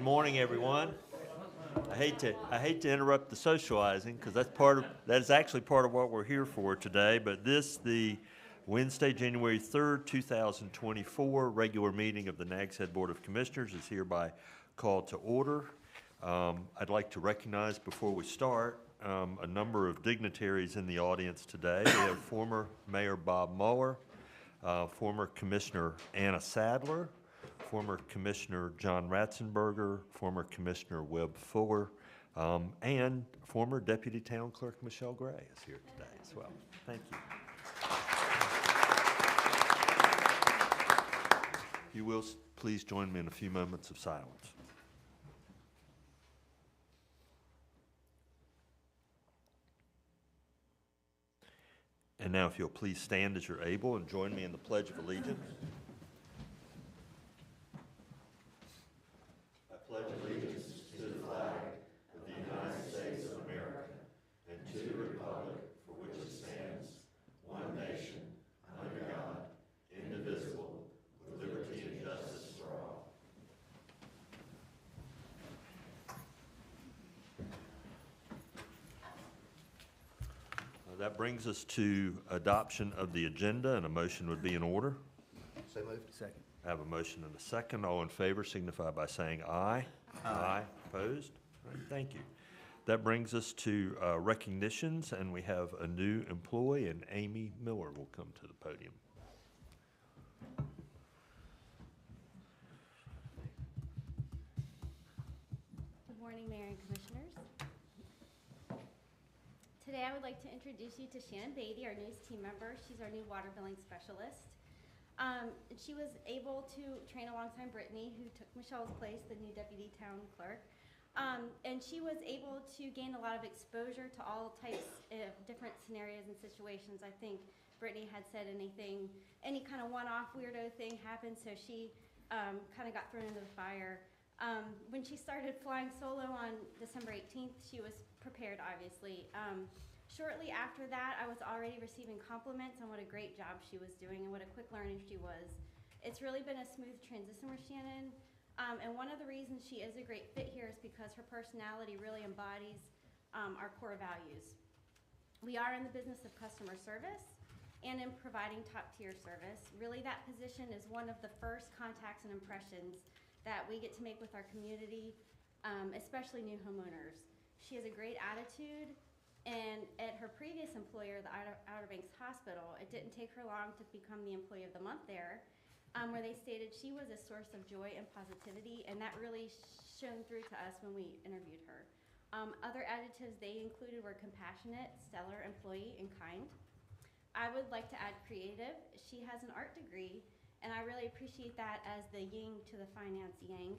morning, everyone. I hate to interrupt the socializing because that is actually part of what we're here for today. But the Wednesday, January 3rd, 2024 regular meeting of the Nags Head Board of Commissioners is hereby called to order. I'd like to recognize before we start a number of dignitaries in the audience today. We have former Mayor Bob Mueller, former Commissioner Anna Sadler, former Commissioner John Ratzenberger, former Commissioner Webb Fuller, and former Deputy Town Clerk Michelle Gray is here today as well. Thank you. If you will, please join me in a few moments of silence. And now if you'll please stand as you're able and join me in the Pledge of Allegiance. I pledge allegiance to the flag of the United States of America and to the republic for which it stands, one nation, under God, indivisible, with liberty and justice for all. That brings us to adoption of the agenda, and a motion would be in order. So moved. Second. I have a motion and a second. All in favor signify by saying aye. Aye. Opposed? All right, thank you. That brings us to recognitions, and we have a new employee, and Amy Miller will come to the podium. Good morning, Mayor and Commissioners. Today I would like to introduce you to Shannon Beatty, our newest team member. She's our new water billing specialist. She was able to train alongside Brittany, who took Michelle's place, the new deputy town clerk. And she was able to gain a lot of exposure to all types of different scenarios and situations. I think Brittany had said any kind of one-off weirdo thing happened, so she kind of got thrown into the fire. When she started flying solo on December 18th, she was prepared, obviously. Shortly after that, I was already receiving compliments on what a great job she was doing and what a quick learner she was. It's really been a smooth transition with Shannon, and one of the reasons she is a great fit here is because her personality really embodies our core values. We are in the business of customer service and in providing top-tier service. Really, that position is one of the first contacts and impressions that we get to make with our community, especially new homeowners. She has a great attitude, and at her previous employer, the Outer Banks Hospital, it didn't take her long to become the Employee of the Month there, where they stated she was a source of joy and positivity, and that really shone through to us when we interviewed her. Other adjectives they included were compassionate, stellar employee, and kind. I would like to add creative. She has an art degree, and I really appreciate that as the yin to the finance yang.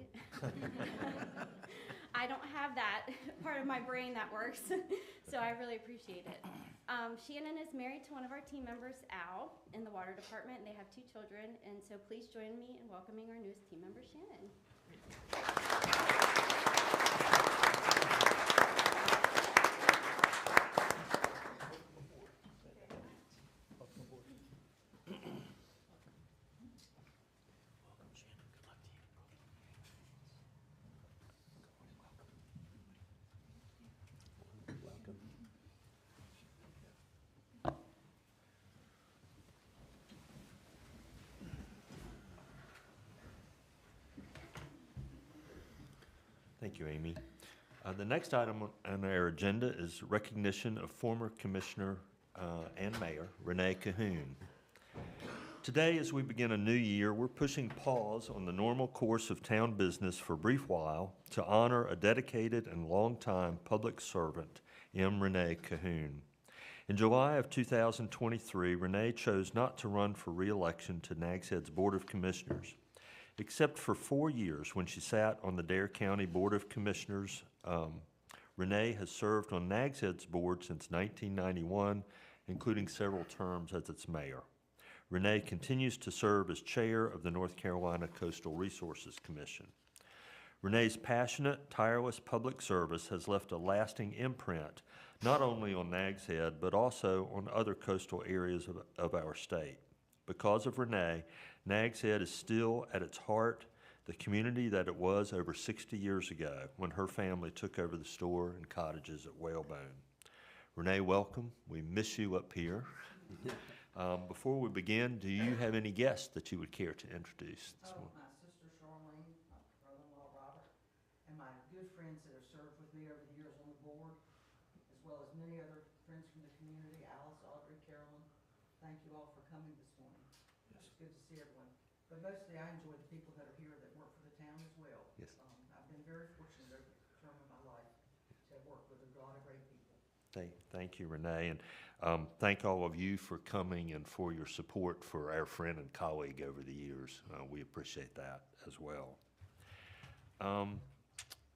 I don't have that part of my brain that works, so I really appreciate it. Shannon is married to one of our team members, Al, in the water department, and they have 2 children, and so please join me in welcoming our newest team member, Shannon. Thank you, Amy. The next item on our agenda is recognition of former Commissioner and Mayor Renee Cahoon. Today, as we begin a new year, we're pushing pause on the normal course of town business for a brief while to honor a dedicated and longtime public servant, M. Renee Cahoon. In July of 2023, Renee chose not to run for re-election to Nags Head's Board of Commissioners. Except for 4 years when she sat on the Dare County Board of Commissioners, Renee has served on Nags Head's board since 1991, including several terms as its mayor. Renee continues to serve as chair of the North Carolina Coastal Resources Commission. Renee's passionate, tireless public service has left a lasting imprint, not only on Nags Head, but also on other coastal areas of our state. Because of Renee, Nags Head is still at its heart the community that it was over 60 years ago when her family took over the store and cottages at Whalebone. Renee, welcome. We miss you up here. Before we begin, do you have any guests that you would care to introduce this morning? My sister Charlene, my brother-in-law Robert, and my good friends that have served with me over the years on the board, as well as many other friends from the community, Alice, Audrey, Carolyn. Thank you all for coming this morning. Yes. It's good to see everyone. But mostly I enjoy the people that are here that work for the town as well. Yes. I've been very fortunate over the term of my life to have worked with a lot of great people. Thank you, Renee, and thank all of you for coming and for your support for our friend and colleague over the years. We appreciate that as well.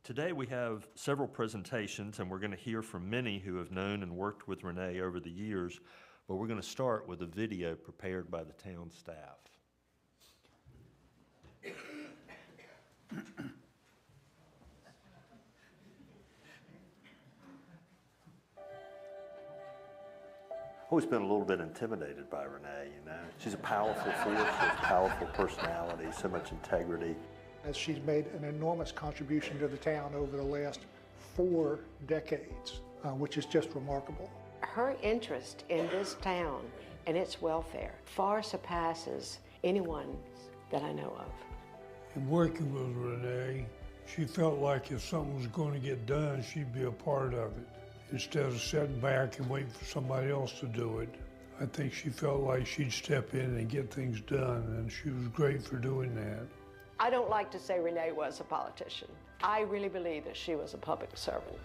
Today we have several presentations, and we're going to hear from many who have known and worked with Renee over the years, but we're going to start with a video prepared by the town staff. Always been a little bit intimidated by Renee, you know. She's a powerful force, she has powerful personality, so much integrity. As she's made an enormous contribution to the town over the last 4 decades, which is just remarkable. Her interest in this town and its welfare far surpasses anyone that I know of. In working with Renee, she felt like if something was going to get done, she'd be a part of it. Instead of sitting back and waiting for somebody else to do it, I think she felt like she'd step in and get things done, and she was great for doing that. I don't like to say Renee was a politician. I really believe that she was a public servant.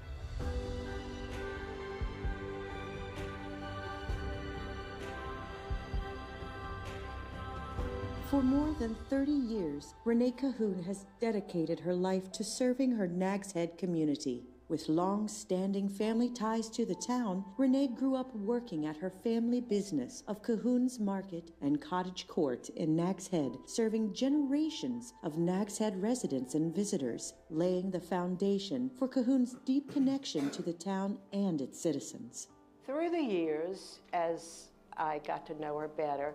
For more than 30 years, Renee Cahoon has dedicated her life to serving her Nags Head community. With long-standing family ties to the town, Renee grew up working at her family business of Cahoon's Market and Cottage Court in Nags Head, serving generations of Nags Head residents and visitors, laying the foundation for Cahoon's deep connection to the town and its citizens. Through the years, as I got to know her better,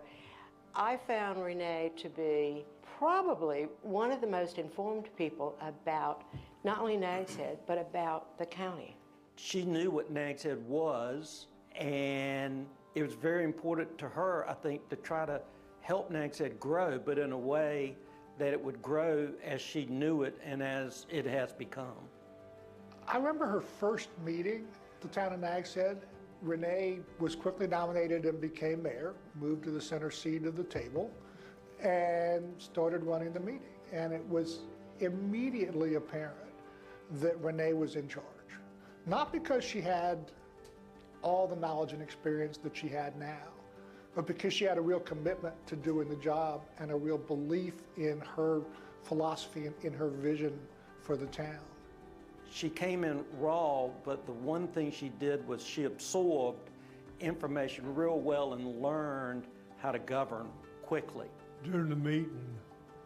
I found Renee to be probably one of the most informed people about not only Nags Head, but about the county. She knew what Nags Head was, and it was very important to her, I think, to try to help Nags Head grow, but in a way that it would grow as she knew it and as it has become. I remember her first meeting, the town of Nags Head. Renee was quickly nominated and became mayor, moved to the center seat of the table, and started running the meeting. And it was immediately apparent that Renee was in charge. Not because she had all the knowledge and experience that she had now, but because she had a real commitment to doing the job and a real belief in her philosophy and in her vision for the town. She came in raw, but the one thing she did was she absorbed information real well and learned how to govern quickly. During the meeting,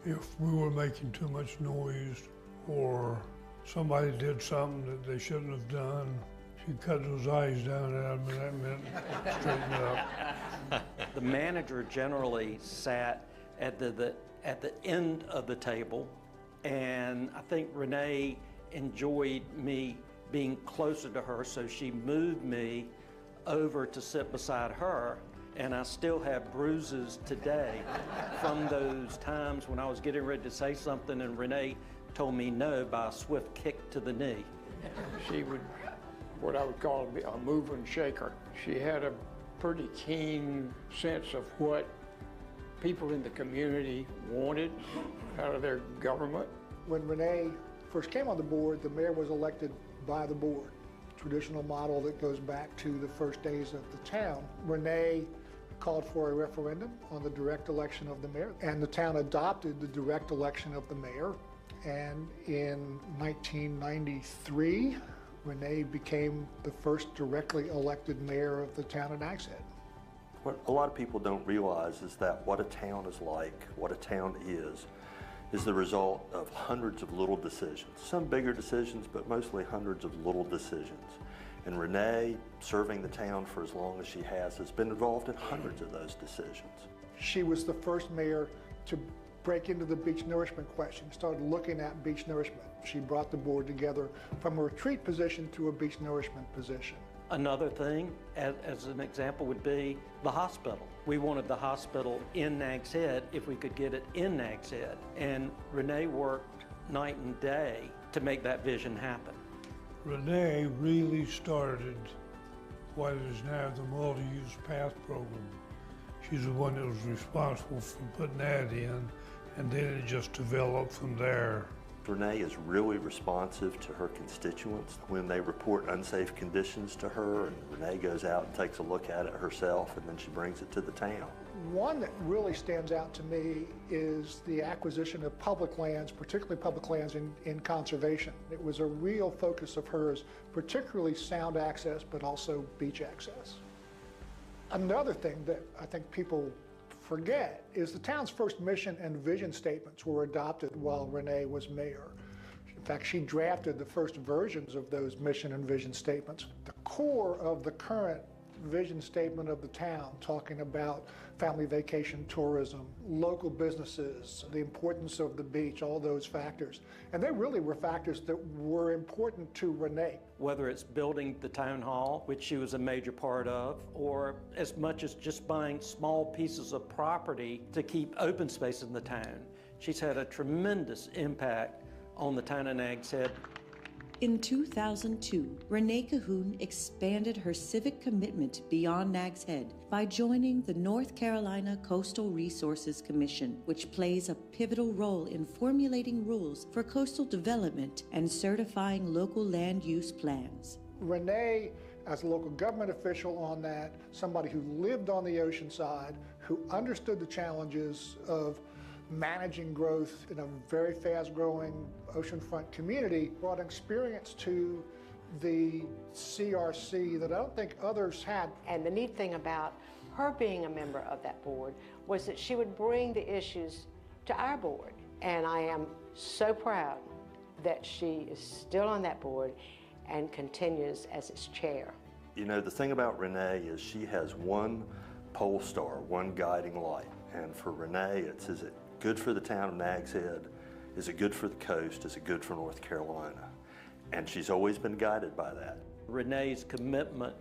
if we were making too much noise or somebody did something that they shouldn't have done, she'd cut those eyes down at them, and that meant straighten up. The manager generally sat at the end of the table, and I think Renee enjoyed me being closer to her, so she moved me over to sit beside her, and I still have bruises today from those times when I was getting ready to say something and Renee told me no by a swift kick to the knee. She would, what I would call a mover and shaker. She had a pretty keen sense of what people in the community wanted out of their government. When Renee first came on the board, the mayor was elected by the board. Traditional model that goes back to the first days of the town. Renee called for a referendum on the direct election of the mayor, and the town adopted the direct election of the mayor. And in 1993, Renee became the first directly elected mayor of the town of Nags Head. What a lot of people don't realize is that what a town is like, what a town is the result of hundreds of little decisions. Some bigger decisions, but mostly hundreds of little decisions. And Renee, serving the town for as long as she has been involved in hundreds of those decisions. She was the first mayor to break into the beach nourishment question, started looking at beach nourishment. She brought the board together from a retreat position to a beach nourishment position. Another thing, as an example, would be the hospital. We wanted the hospital in Nags Head if we could get it in Nags Head. And Renee worked night and day to make that vision happen. Renee really started what is now the multi-use path program. She's the one that was responsible for putting that in, and then it just developed from there. Renee is really responsive to her constituents. When they report unsafe conditions to her, and Renee goes out and takes a look at it herself, and then she brings it to the town. One that really stands out to me is the acquisition of public lands, particularly public lands in conservation. It was a real focus of hers, particularly sound access, but also beach access. Another thing that I think people forget is the town's first mission and vision statements were adopted while Renee was mayor. In fact, she drafted the first versions of those mission and vision statements. The core of the current vision statement of the town, talking about family vacation tourism, local businesses, the importance of the beach, all those factors. And they really were factors that were important to Renee. Whether it's building the town hall, which she was a major part of, or as much as just buying small pieces of property to keep open space in the town. She's had a tremendous impact on the town of Nags Head. In 2002, Renee Cahoon expanded her civic commitment beyond Nags Head by joining the North Carolina Coastal Resources Commission, which plays a pivotal role in formulating rules for coastal development and certifying local land use plans. Renee, as a local government official on that, somebody who lived on the ocean side, who understood the challenges of managing growth in a very fast-growing oceanfront community, brought experience to the CRC that I don't think others had. And the neat thing about her being a member of that board was that she would bring the issues to our board. And I am so proud that she is still on that board and continues as its chair. You know, the thing about Renee is she has one pole star, one guiding light. And for Renee, it's, is it good for the town of Nags Head? Is it good for the coast? Is it good for North Carolina? And she's always been guided by that. Renee's commitment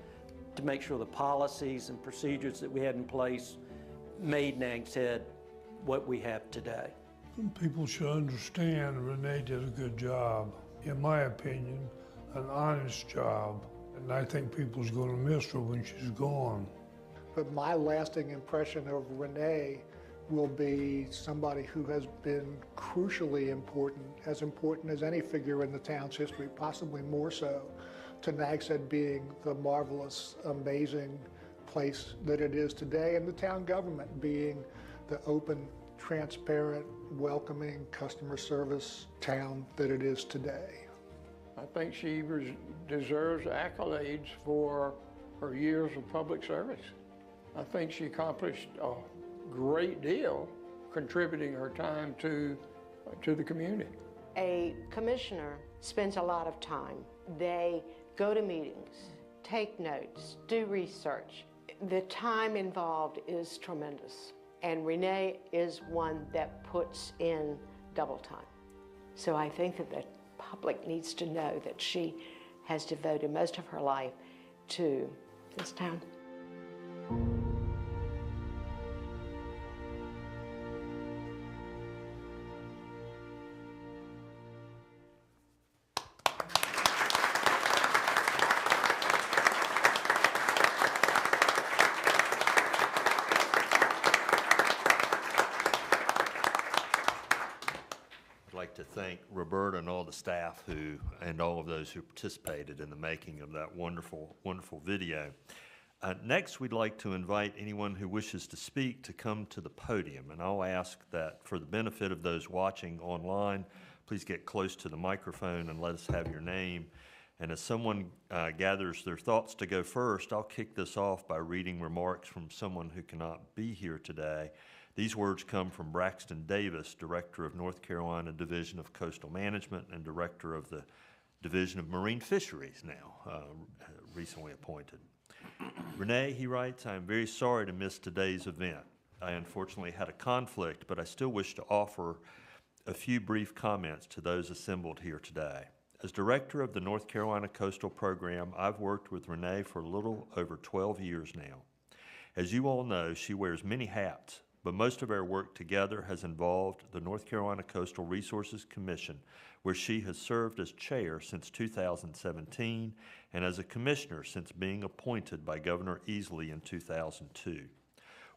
to make sure the policies and procedures that we had in place made Nags Head what we have today. People should understand Renee did a good job. In my opinion, an honest job. And I think people's gonna miss her when she's gone. But my lasting impression of Renee will be somebody who has been crucially important as any figure in the town's history, possibly more so, to Nags Head being the marvelous, amazing place that it is today, and the town government being the open, transparent, welcoming, customer service town that it is today. I think she deserves accolades for her years of public service. I think she accomplished a great deal contributing her time to the community. A commissioner spends a lot of time. They go to meetings, take notes, do research. The time involved is tremendous. And Renee is one that puts in double time. So I think that the public needs to know that she has devoted most of her life to this town. I'd like to thank Roberta and all the staff and all of those who participated in the making of that wonderful, wonderful video. Next, we'd like to invite anyone who wishes to speak to come to the podium, and I'll ask that for the benefit of those watching online, please get close to the microphone and let us have your name. And as someone gathers their thoughts to go first, I'll kick this off by reading remarks from someone who cannot be here today. These words come from Braxton Davis, Director of North Carolina Division of Coastal Management and Director of the Division of Marine Fisheries now, recently appointed. Renee, he writes, I am very sorry to miss today's event. I unfortunately had a conflict, but I still wish to offer a few brief comments to those assembled here today. As director of the North Carolina Coastal Program, I've worked with Renee for a little over 12 years now. As you all know, she wears many hats, but most of our work together has involved the North Carolina Coastal Resources Commission, where she has served as chair since 2017 and as a commissioner since being appointed by Governor Easley in 2002.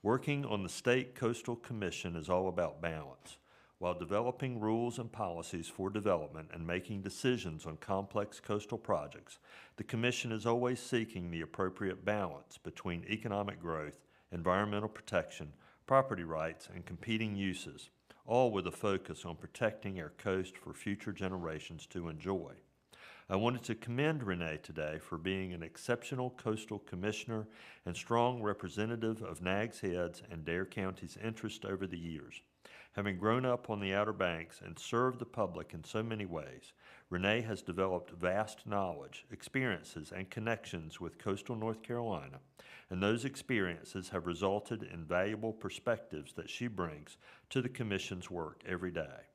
Working on the State Coastal Commission is all about balance. While developing rules and policies for development and making decisions on complex coastal projects, the Commission is always seeking the appropriate balance between economic growth, environmental protection, property rights, and competing uses, all with a focus on protecting our coast for future generations to enjoy. I wanted to commend Renee today for being an exceptional coastal commissioner and strong representative of Nags Head's and Dare County's interest over the years. Having grown up on the Outer Banks and served the public in so many ways, Renee has developed vast knowledge, experiences, and connections with coastal North Carolina, and those experiences have resulted in valuable perspectives that she brings to the Commission's work every day.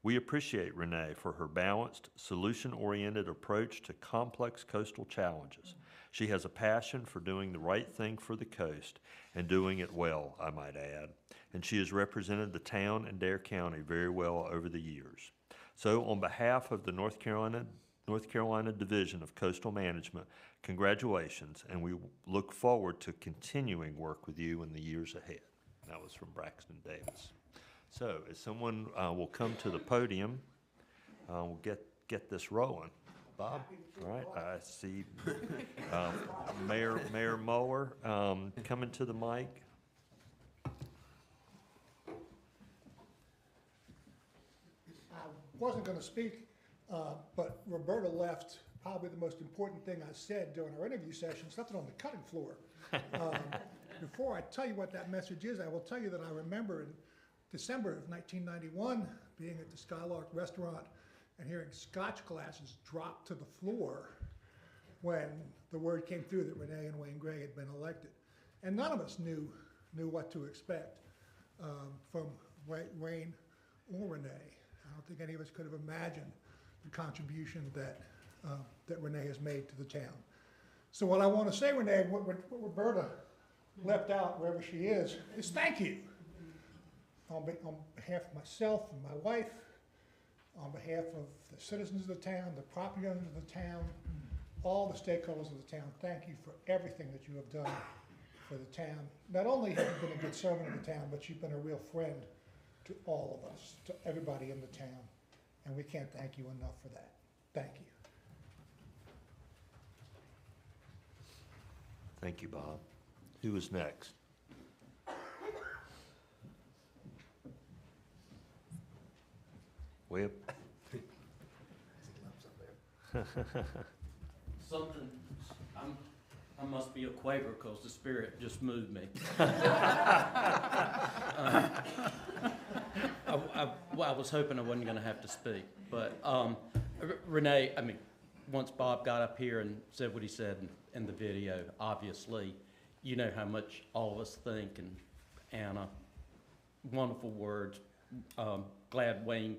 We appreciate Renee for her balanced, solution-oriented approach to complex coastal challenges. She has a passion for doing the right thing for the coast and doing it well, I might add, and she has represented the town and Dare County very well over the years. So on behalf of the North Carolina Division of Coastal Management, congratulations, and we look forward to continuing work with you in the years ahead. That was from Braxton Davis. So as someone will come to the podium, we'll get this rolling. Bob, all right, I see Mayor Moeller coming to the mic. I wasn't going to speak, but Roberta left probably the most important thing I said during our interview session, something on the cutting floor. Before I tell you what that message is, I will tell you that I remember in December of 1991 being at the Skylark restaurant and hearing scotch glasses drop to the floor when the word came through that Renee and Wayne Gray had been elected. And none of us knew what to expect from Wayne or Renee. I don't think any of us could have imagined the contribution that Renee has made to the town. So what I want to say, Renee, what Roberta left out wherever she is thank you. On behalf of myself and my wife, on behalf of the citizens of the town, the property owners of the town, all the stakeholders of the town, thank you for everything that you have done for the town. Not only have you been a good servant of the town, but you've been a real friend to all of us, to everybody in the town, and we can't thank you enough for that. Thank you. Thank you, Bob. Who is next? Webb. Something, I must be a Quaver because the Spirit just moved me. I was hoping I wasn't going to have to speak, but Renee, I mean, once Bob got up here and said what he said in the video, obviously, you know how much all of us think, and Anna, wonderful words. Glad Wayne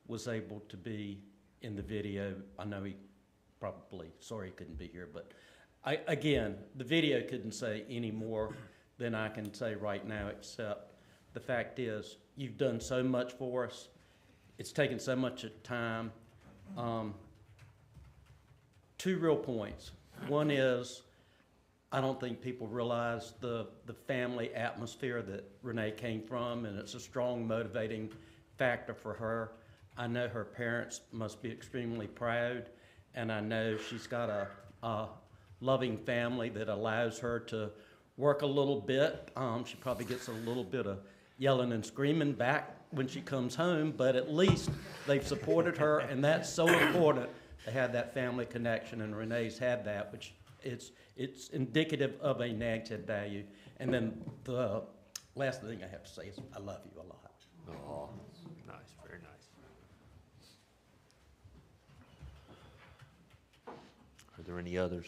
was able to be in the video. I know he probably, sorry he couldn't be here, but again, the video couldn't say any more than I can say right now, except the fact is, you've done so much for us. It's taken so much time. Two real points. One is, I don't think people realize the family atmosphere that Renee came from, and it's a strong motivating factor for her. I know her parents must be extremely proud, and I know she's got a loving family that allows her to work a little bit. She probably gets a little bit of yelling and screaming back when she comes home, but at least they've supported her, and that's so important to have that family connection, and Renee's had that, which it's indicative of a Nags Head value. And then the last thing I have to say is I love you a lot. Oh, nice, very nice. Are there any others?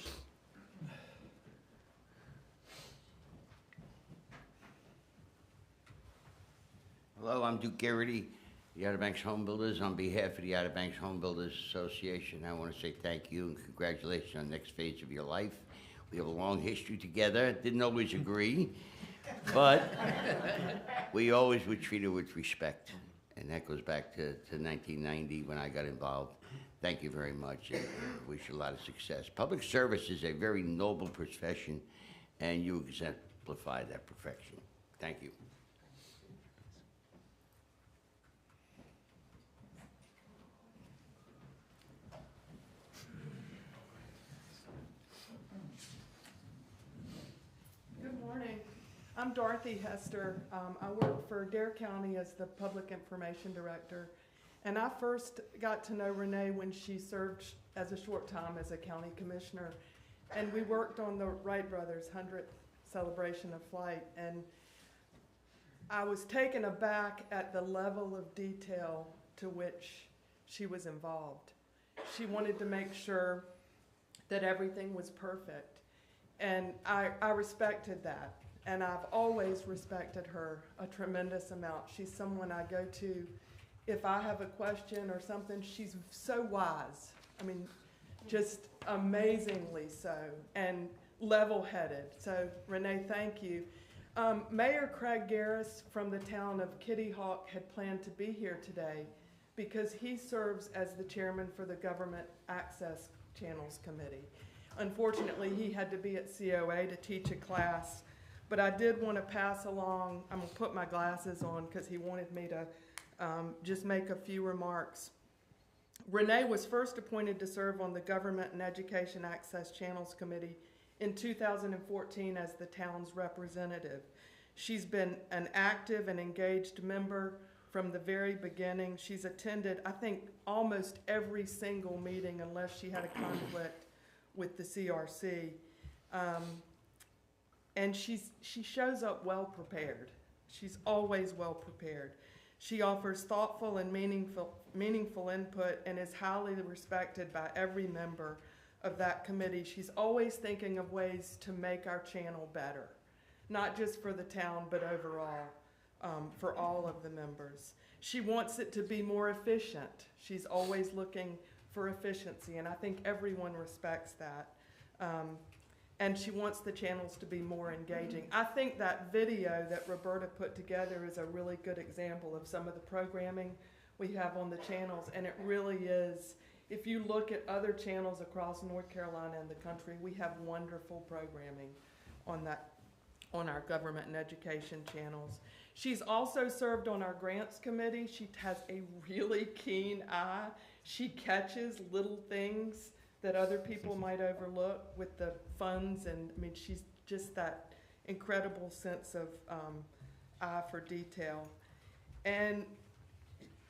Hello, I'm Duke Garrity, the Outer Banks Home Builders. On behalf of the Outer Banks Home Builders Association, I want to say thank you and congratulations on the next phase of your life. We have a long history together. Didn't always agree, but we always were treated with respect. And that goes back to 1990 when I got involved. Thank you very much, and wish you a lot of success. Public service is a very noble profession, and you exemplify that perfection. Thank you. Good morning. I'm Dorothy Hester. I work for Dare County as the Public Information Director. And I first got to know Renee when she served as a short time as a county commissioner. And we worked on the Wright brothers' 100th celebration of flight. And I was taken aback at the level of detail to which she was involved. She wanted to make sure that everything was perfect. And I respected that. And I've always respected her a tremendous amount. She's someone I go to if I have a question or something. She's so wise. I mean, just amazingly so, and level-headed. So, Renee, thank you. Mayor Craig Garris from the town of Kitty Hawk had planned to be here today because he serves as the chairman for the Government Access Channels Committee. Unfortunately, he had to be at COA to teach a class, but I did want to pass along, I'm going to put my glasses on because he wanted me to just make a few remarks. Renee was first appointed to serve on the Government and Education Access Channels Committee in 2014 as the town's representative. She's been an active and engaged member from the very beginning. She's attended, I think, almost every single meeting unless she had a conflict with the CRC. And she shows up well prepared. She's always well prepared. She offers thoughtful and meaningful input and is highly respected by every member of that committee. She's always thinking of ways to make our channel better, not just for the town, but overall, for all of the members. She wants it to be more efficient. She's always looking for efficiency, and I think everyone respects that. And she wants the channels to be more engaging. I think that video that Roberta put together is a really good example of some of the programming we have on the channels, and it really is. If you look at other channels across North Carolina and the country, we have wonderful programming on our government and education channels. She's also served on our grants committee. She has a really keen eye. She catches little things that other people might overlook with the funds, and I mean, she's just that incredible sense of eye for detail. And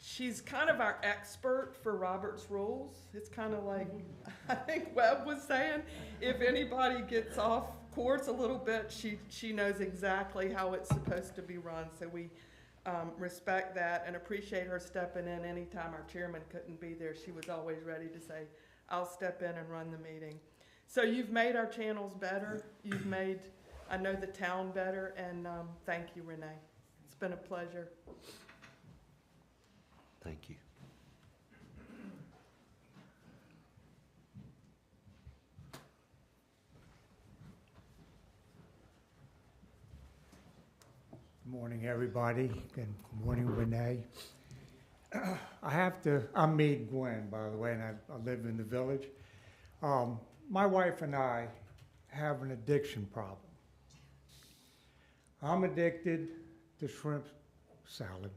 she's kind of our expert for Robert's rules. It's kind of like, I think Webb was saying, if anybody gets off course a little bit, she knows exactly how it's supposed to be run. So we respect that and appreciate her stepping in anytime our chairman couldn't be there. She was always ready to say, I'll step in and run the meeting. So you've made our channels better. You've made, I know, the town better, and thank you, Renee. It's been a pleasure. Thank you. Good morning, everybody. Good morning, Renee. I'm Meade Gwen, by the way, and I live in the village. My wife and I have an addiction problem. I'm addicted to shrimp salad.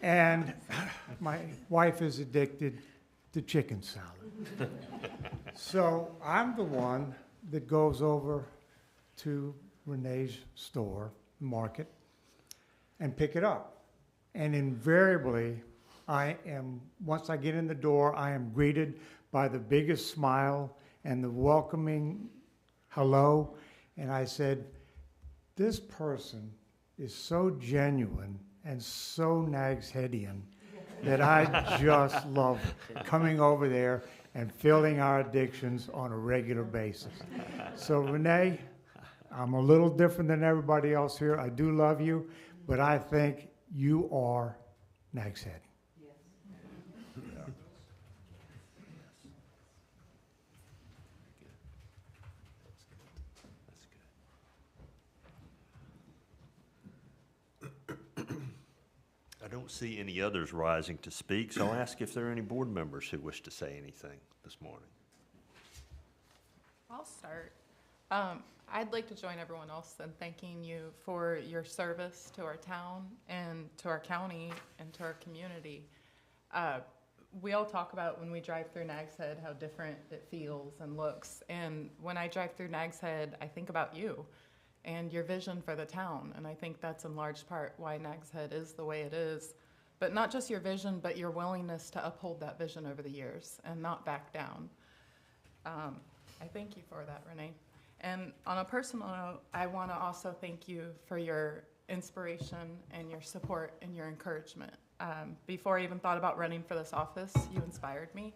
And my wife is addicted to chicken salad. So I'm the one that goes over to Renee's store, market, and pick it up. And invariably, once I get in the door, I am greeted by the biggest smile and the welcoming hello. And I said, this person is so genuine and so Nags Headian that I just love coming over there and filling our addictions on a regular basis. So Renee, I'm a little different than everybody else here. I do love you, but I think you are Nags Head. I don't see any others rising to speak, so I'll ask if there are any board members who wish to say anything this morning. I'll start. I'd like to join everyone else in thanking you for your service to our town and to our county and to our community. We all talk about when we drive through Nags Head how different it feels and looks. And when I drive through Nags Head, I think about you and your vision for the town. And I think that's in large part why Nags Head is the way it is. But not just your vision, but your willingness to uphold that vision over the years and not back down. I thank you for that, Renee. And on a personal note, I want to also thank you for your inspiration and your support and your encouragement. Before I even thought about running for this office, you inspired me.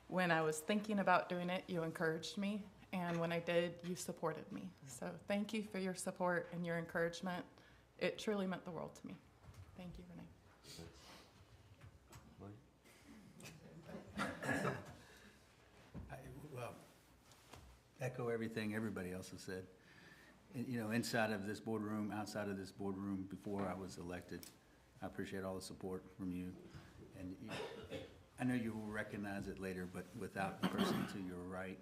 When I was thinking about doing it, you encouraged me. And when I did, you supported me. So thank you for your support and your encouragement. It truly meant the world to me. Thank you, Renee. Well, echo everything everybody else has said. You know, inside of this boardroom, outside of this boardroom, before I was elected, I appreciate all the support from you. And I know you will recognize it later, but without the person to your right,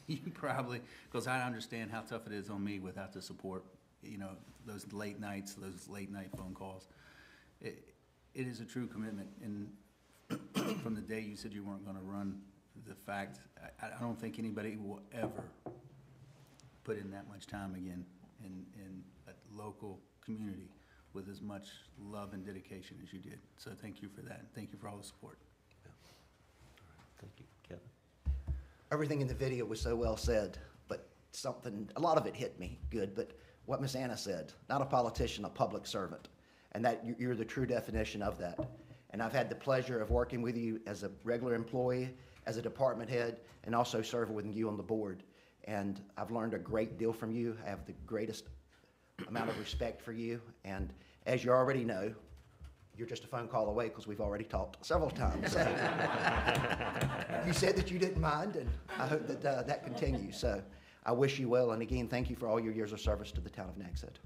you probably, because I understand how tough it is on me without the support, you know, those late nights, those late night phone calls. It is a true commitment. And from the day you said you weren't going to run, the fact, I don't think anybody will ever put in that much time again in a local community with as much love and dedication as you did. So thank you for that. And thank you for all the support. Yeah. All right. Thank you. Kevin? Everything in the video was so well said, but a lot of it hit me good, but what Miss Anna said, not a politician, a public servant, and that you're the true definition of that. And I've had the pleasure of working with you as a regular employee, as a department head, and also serving with you on the board. And I've learned a great deal from you. I have the greatest amount of respect for you. And as you already know, you're just a phone call away because we've already talked several times. So you said that you didn't mind, and I hope that that continues. So I wish you well. And again, thank you for all your years of service to the town of Nags Head.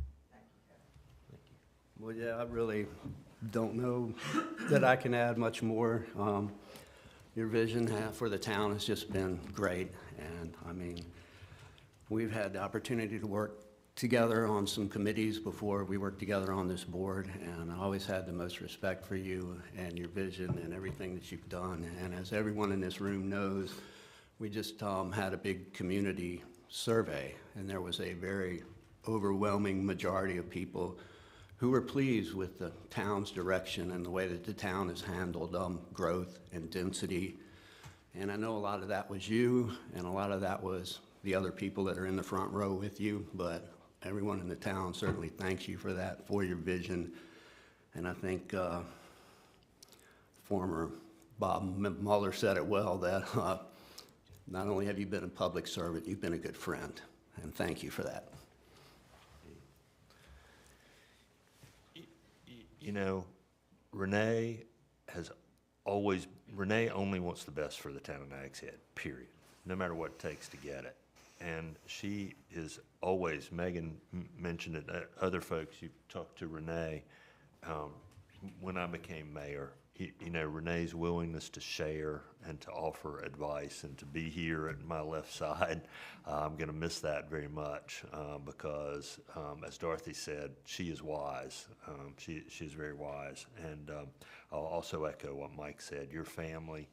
Well, yeah, I really don't know that I can add much more. Your vision for the town has just been great. And I mean, we've had the opportunity to work together on some committees before we worked together on this board, and I always had the most respect for you and your vision and everything that you've done. And as everyone in this room knows, we just had a big community survey, and there was a very overwhelming majority of people who were pleased with the town's direction and the way that the town has handled growth and density. And I know a lot of that was you, and a lot of that was the other people that are in the front row with you, but everyone in the town certainly thanks you for that, for your vision. And I think former Bob Mueller said it well, that not only have you been a public servant, you've been a good friend, and thank you for that. You know, Renee only wants the best for the town of Nags Head, period, no matter what it takes to get it. And she is always, Megan mentioned it, other folks, you talked to Renee, when I became mayor, you know, Renee's willingness to share and to offer advice and to be here at my left side, I'm going to miss that very much because, as Dorothy said, she is wise. She is very wise. And I'll also echo what Mike said, your family,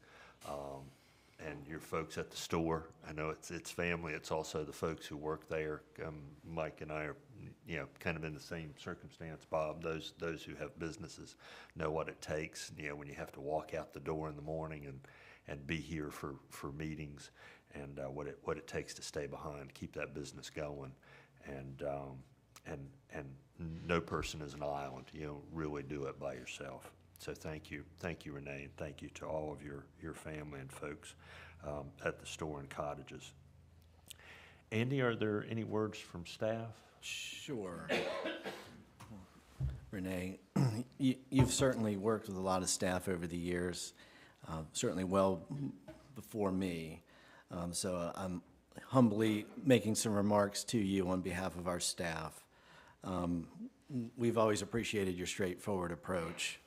and your folks at the store. I know it's family. It's also the folks who work there. Mike and I are, you know, kind of in the same circumstance. Bob, those who have businesses know what it takes. You know, when you have to walk out the door in the morning and be here for meetings, and what it takes to stay behind, keep that business going, and no person is an island. You don't really do it by yourself. So thank you, Renee, and thank you to all of your family and folks at the store and cottages. Andy, are there any words from staff? Sure. Renee, you've certainly worked with a lot of staff over the years, certainly well before me. So I'm humbly making some remarks to you on behalf of our staff. We've always appreciated your straightforward approach.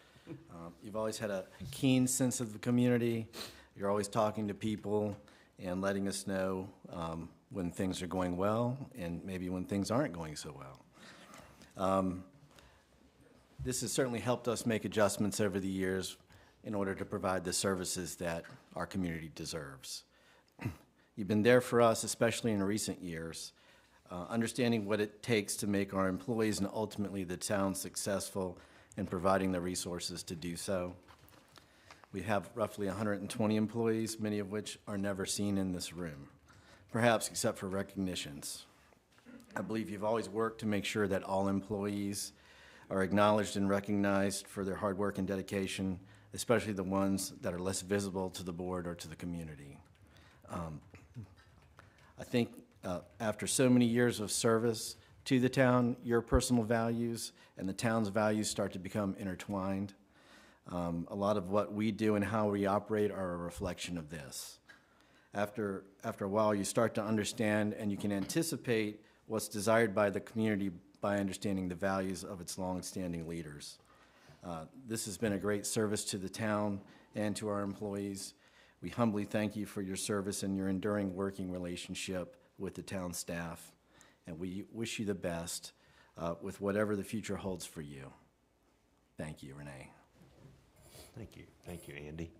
You've always had a keen sense of the community. You're always talking to people and letting us know when things are going well and maybe when things aren't going so well. This has certainly helped us make adjustments over the years in order to provide the services that our community deserves. You've been there for us, especially in recent years, understanding what it takes to make our employees and ultimately the town successful and providing the resources to do so. We have roughly 120 employees, many of which are never seen in this room, perhaps except for recognitions. I believe you've always worked to make sure that all employees are acknowledged and recognized for their hard work and dedication, especially the ones that are less visible to the board or to the community. I think after so many years of service to the town, your personal values and the town's values start to become intertwined. A lot of what we do and how we operate are a reflection of this. After a while, you start to understand and you can anticipate what's desired by the community by understanding the values of its long-standing leaders. This has been a great service to the town and to our employees. We humbly thank you for your service and your enduring working relationship with the town staff, and we wish you the best with whatever the future holds for you. Thank you, Renee. Thank you. Thank you, Andy.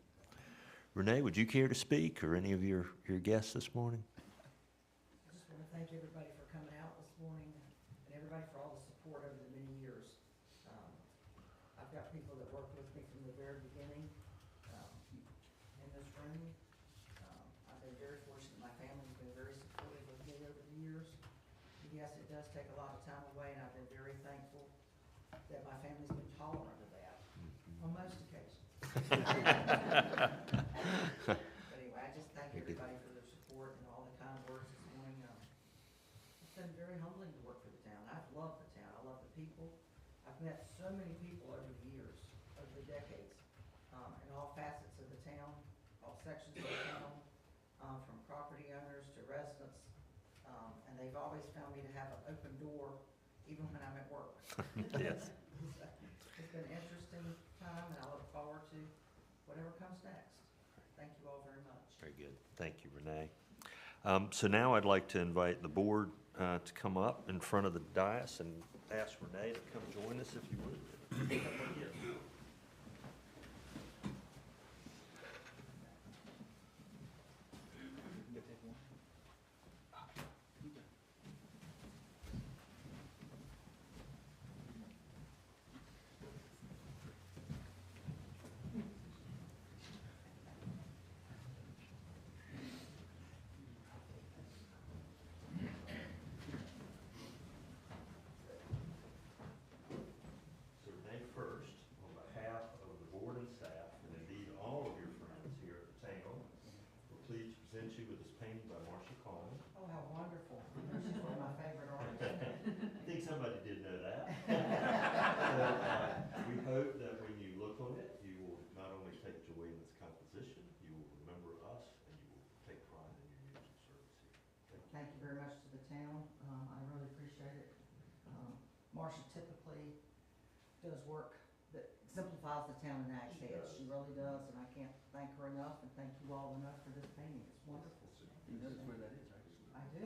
Renee, would you care to speak, or any of your guests this morning? I just want to thank everybody for coming out this morning and everybody for all the support over the many years. I've got people that worked with me from the very beginning in this room. I've been very fortunate. My family's been very supportive of me over the years. And yes, it does take a lot of time away, and I've been very thankful that my family's been tolerant of that on most occasions. But anyway, I just thank everybody for their support and all the kind words this morning. It's been very humbling to work for the town. I've loved the town. I love the people. I've met so many people over the years, over the decades, in all facets of the town, all sections of the town, from property owners to residents, and they've always found me to have an open door, even when I'm at work. Yes. It's been an interesting time, and I look forward to whatever comes next. Thank you all very much. Very good. Thank you, Renee. So now I'd like to invite the board to come up in front of the dais and ask Renee to come join us if you would. Thank you very much to the town. I really appreciate it. Marcia typically does work that simplifies the town of Nags Head. She really does, and I can't thank her enough, and thank you all enough for this painting. It's wonderful. You notice where that is, right? I do.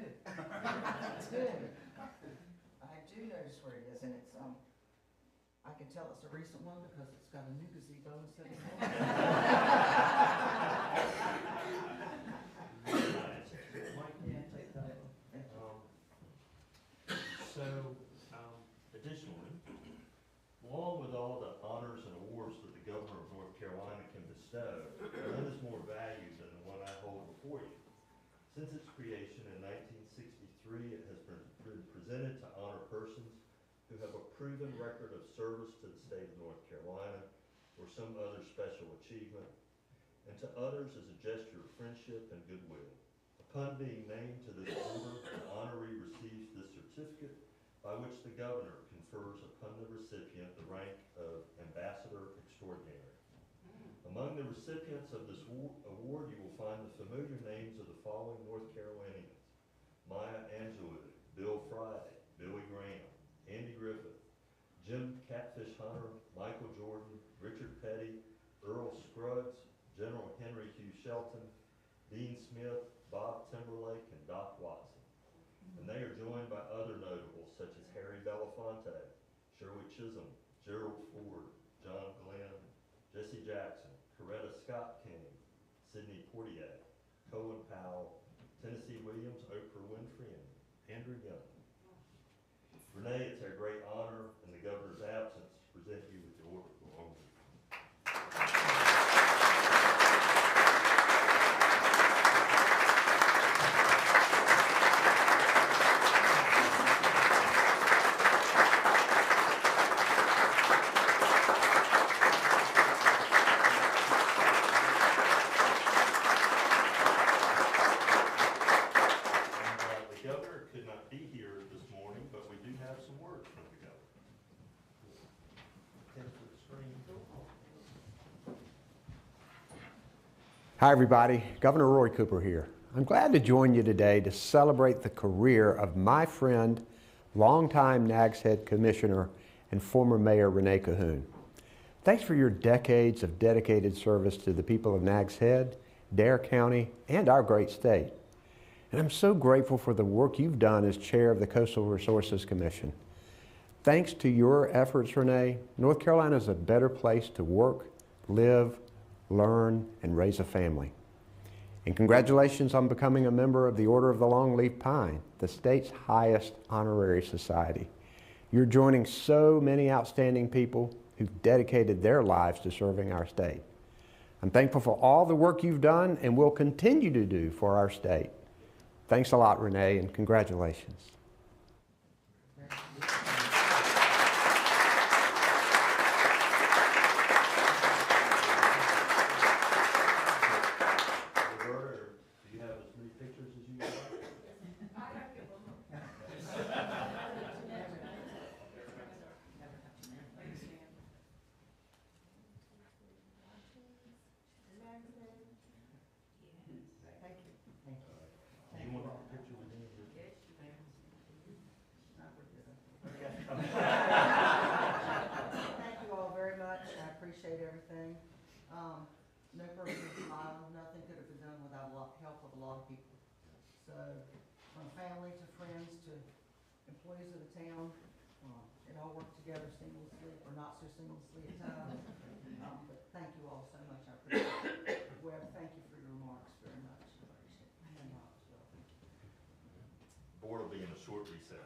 I do. I do notice where it is, and it's, I can tell it's a recent one because it's got a new gazebo instead of one. Additionally, along with all the honors and awards that the Governor of North Carolina can bestow, none is more valued than the one I hold before you. Since its creation in 1963, it has been presented to honor persons who have a proven record of service to the state of North Carolina or some other special achievement, and to others as a gesture of friendship and goodwill. Upon being named to this order, the honoree receives this certificate by which the governor confers upon the recipient the rank of Ambassador Extraordinary. Among the recipients of this award, you will find the familiar names of the following North Carolinians: Maya Angelou, Bill Friday, Billy Graham, Andy Griffith, Jim Catfish Hunter, Michael Jordan, Richard Petty, Earl Scruggs, General Henry Hugh Shelton, Dean Smith, Bob Timberlake, and Doc Watson. And they are joined by other notables such as Harry Belafonte, Shirley Chisholm, Gerald Ford, John Glenn, Jesse Jackson, Coretta Scott King, Sidney Portier, Colin Powell, Tennessee Williams, Oprah Winfrey, and Andrew Young. Renee, it's our great honor in the governor's absence to present you with the Order of the Long Leaf. The governor could not be here this morning, but we do have some words from the governor. Head to the screen. Hi, everybody. Governor Roy Cooper here. I'm glad to join you today to celebrate the career of my friend, longtime Nags Head Commissioner and former Mayor Renee Cahoon. Thanks for your decades of dedicated service to the people of Nags Head, Dare County, and our great state. And I'm so grateful for the work you've done as chair of the Coastal Resources Commission. Thanks to your efforts, Renee, North Carolina is a better place to work, live, learn, and raise a family. And congratulations on becoming a member of the Order of the Longleaf Pine, the state's highest honorary society. You're joining so many outstanding people who've dedicated their lives to serving our state. I'm thankful for all the work you've done and will continue to do for our state. Thanks a lot, Renee, and congratulations. Roberta, do you have as many pictures as you want? Thank you. Thank you. Do you want a picture with me? No, we're good. Thank you all very much. I appreciate everything. No personal smile, nothing could have been done without help of a lot of people. So, from family to friends to employees of the town, it all worked together seamlessly, or not so seamlessly at times. But thank you all so much. I appreciate it. Webb, thank you for your remarks very much. And, Board will be in a short recess.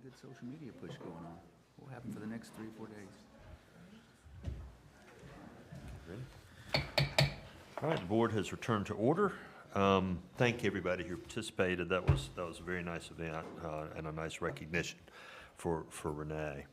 good social media push going on. What will happen for the next 3 or 4 days? All right, the board has returned to order. Thank everybody who participated. That was a very nice event and a nice recognition for Renee.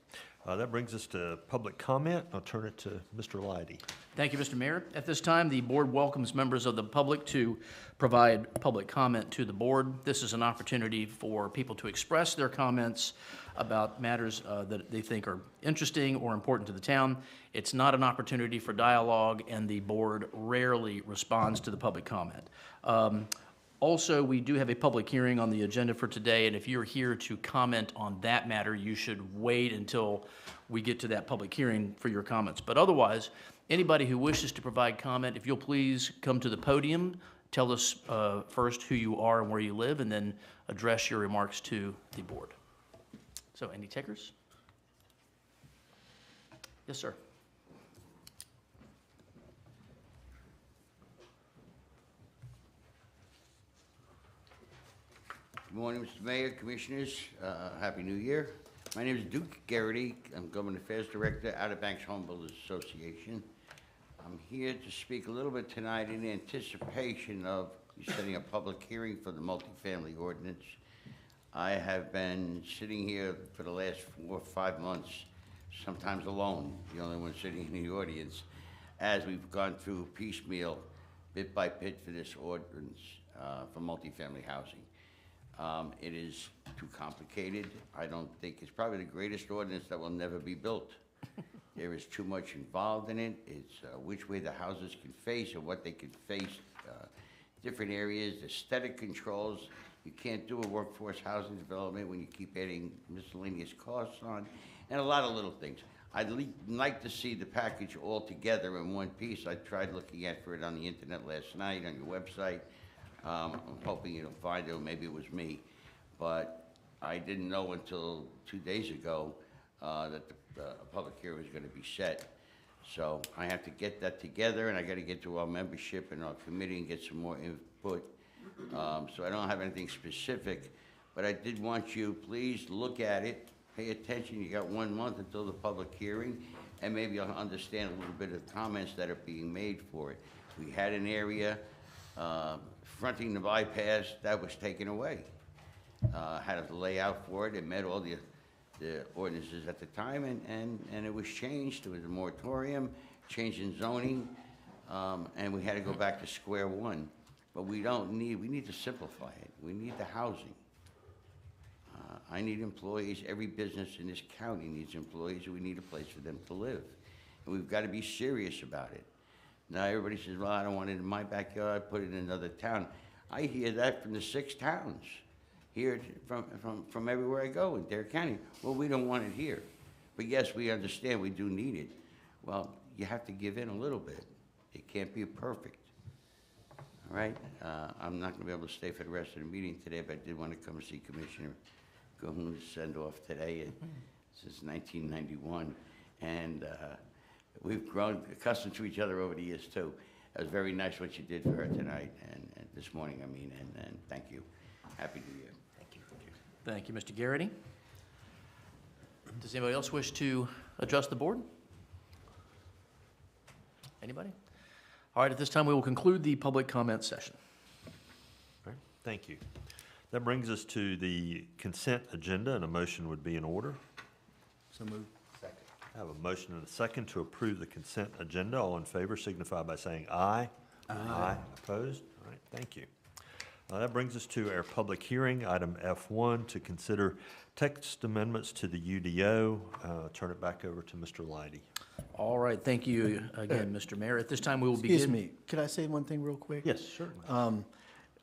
That brings us to public comment. I'll turn it to Mr. Leidy. Thank you, Mr. Mayor. At this time, the board welcomes members of the public to provide public comment to the board. This is an opportunity for people to express their comments about matters that they think are interesting or important to the town. It's not an opportunity for dialogue, and the board rarely responds to the public comment. Also, we do have a public hearing on the agenda for today, and if you're here to comment on that matter, you should wait until we get to that public hearing for your comments. But otherwise, anybody who wishes to provide comment, if you'll please come to the podium, tell us first who you are and where you live, and then address your remarks to the board. So, any takers? Yes, sir. Good morning, Mr. Mayor, Commissioners. Happy New Year. My name is Duke Garrity. I'm Government Affairs Director, Outer Banks Home Builders Association. I'm here to speak a little bit tonight in anticipation of you setting a public hearing for the multifamily ordinance. I have been sitting here for the last 4 or 5 months, sometimes alone, the only one sitting in the audience, as we've gone through piecemeal, bit by bit for this ordinance for multifamily housing. It is too complicated. I don't think it's probably the greatest ordinance that will never be built. There is too much involved in it. It's which way the houses can face or what they can face, different areas, aesthetic controls. You can't do a workforce housing development when you keep adding miscellaneous costs on, and a lot of little things. I'd like to see the package all together in one piece. I tried looking for it on the internet last night, on your website. I'm hoping you'll find it, or maybe it was me, but I didn't know until 2 days ago that the public hearing was going to be set. So I have to get that together, and I got to get to our membership and our committee and get some more input. So I don't have anything specific, but I did want you, please look at it, pay attention. You got 1 month until the public hearing, and maybe you'll understand a little bit of the comments that are being made for it. We had an area fronting the bypass that was taken away. Had a layout for it. It met all the ordinances at the time, and it was changed. It was a moratorium, change in zoning, and we had to go back to square one. But we need to simplify it. We need the housing. I need employees. Every business in this county needs employees, and we need a place for them to live. And we've got to be serious about it. Now everybody says, well, I don't want it in my backyard, I put it in another town. I hear that from the 6 towns, here from everywhere I go in Dare County. Well, we don't want it here. But yes, we understand we do need it. Well, you have to give in a little bit. It can't be perfect. All right? I'm not gonna be able to stay for the rest of the meeting today, but I did want to come see Commissioner Cahoon's send off today. Since 1991. And we've grown accustomed to each other over the years, too. It was very nice what you did for her tonight and this morning, I mean, and thank you. Happy New Year. Thank you. Thank you, Mr. Garrity. Does anybody else wish to address the board? Anybody? All right, at this time, we will conclude the public comment session. All right, thank you. That brings us to the consent agenda, and a motion would be in order. So moved. Second. I have a motion and a second to approve the consent agenda. All in favor signify by saying aye. Aye. Opposed? All right, thank you. That brings us to our public hearing, item F1, to consider text amendments to the UDO. Turn it back over to Mr. Leidy. All right, thank you again, Mr. Mayor. At this time, we will begin. Excuse me, could I say one thing real quick? Yes, certainly.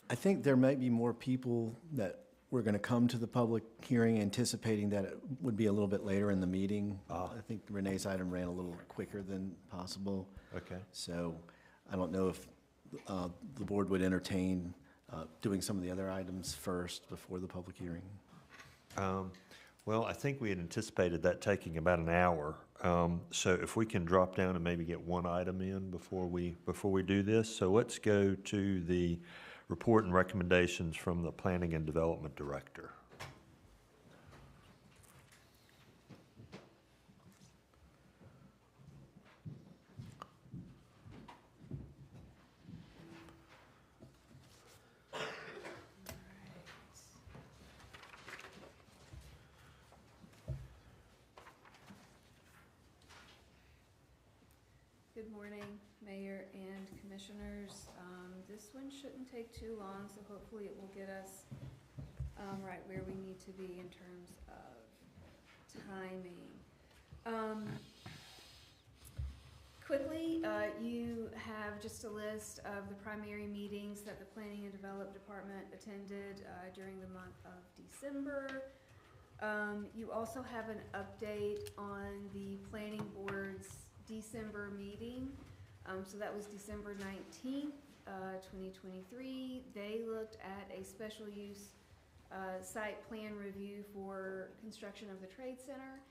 I think there might be more people that were going to come to the public hearing anticipating that it would be a little bit later in the meeting. I think Renee's item ran a little quicker than possible. Okay. So I don't know if the board would entertain doing some of the other items first before the public hearing. Well, I think we had anticipated that taking about an hour. So if we can drop down and maybe get one item in before we do this. So let's go to the report and recommendations from the Planning and Development Director. Good morning, Mayor and Commissioners. This one shouldn't take too long, so hopefully it will get us right where we need to be in terms of timing. Quickly, you have just a list of the primary meetings that the Planning and Development Department attended during the month of December. You also have an update on the Planning Board's December meeting. So that was December 19th, 2023. They looked at a special use site plan review for construction of the Trade Center.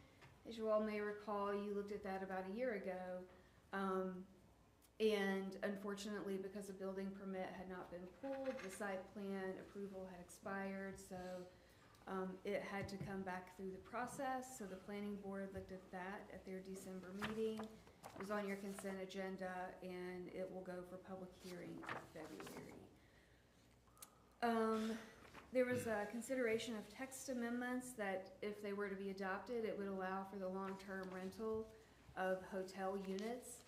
As you all may recall, you looked at that about a year ago. And unfortunately, because a building permit had not been pulled, the site plan approval had expired, so it had to come back through the process. So the Planning Board looked at that at their December meeting. It was on your consent agenda, and it will go for public hearing in February. There was a consideration of text amendments that, if they were to be adopted, it would allow for the long-term rental of hotel units.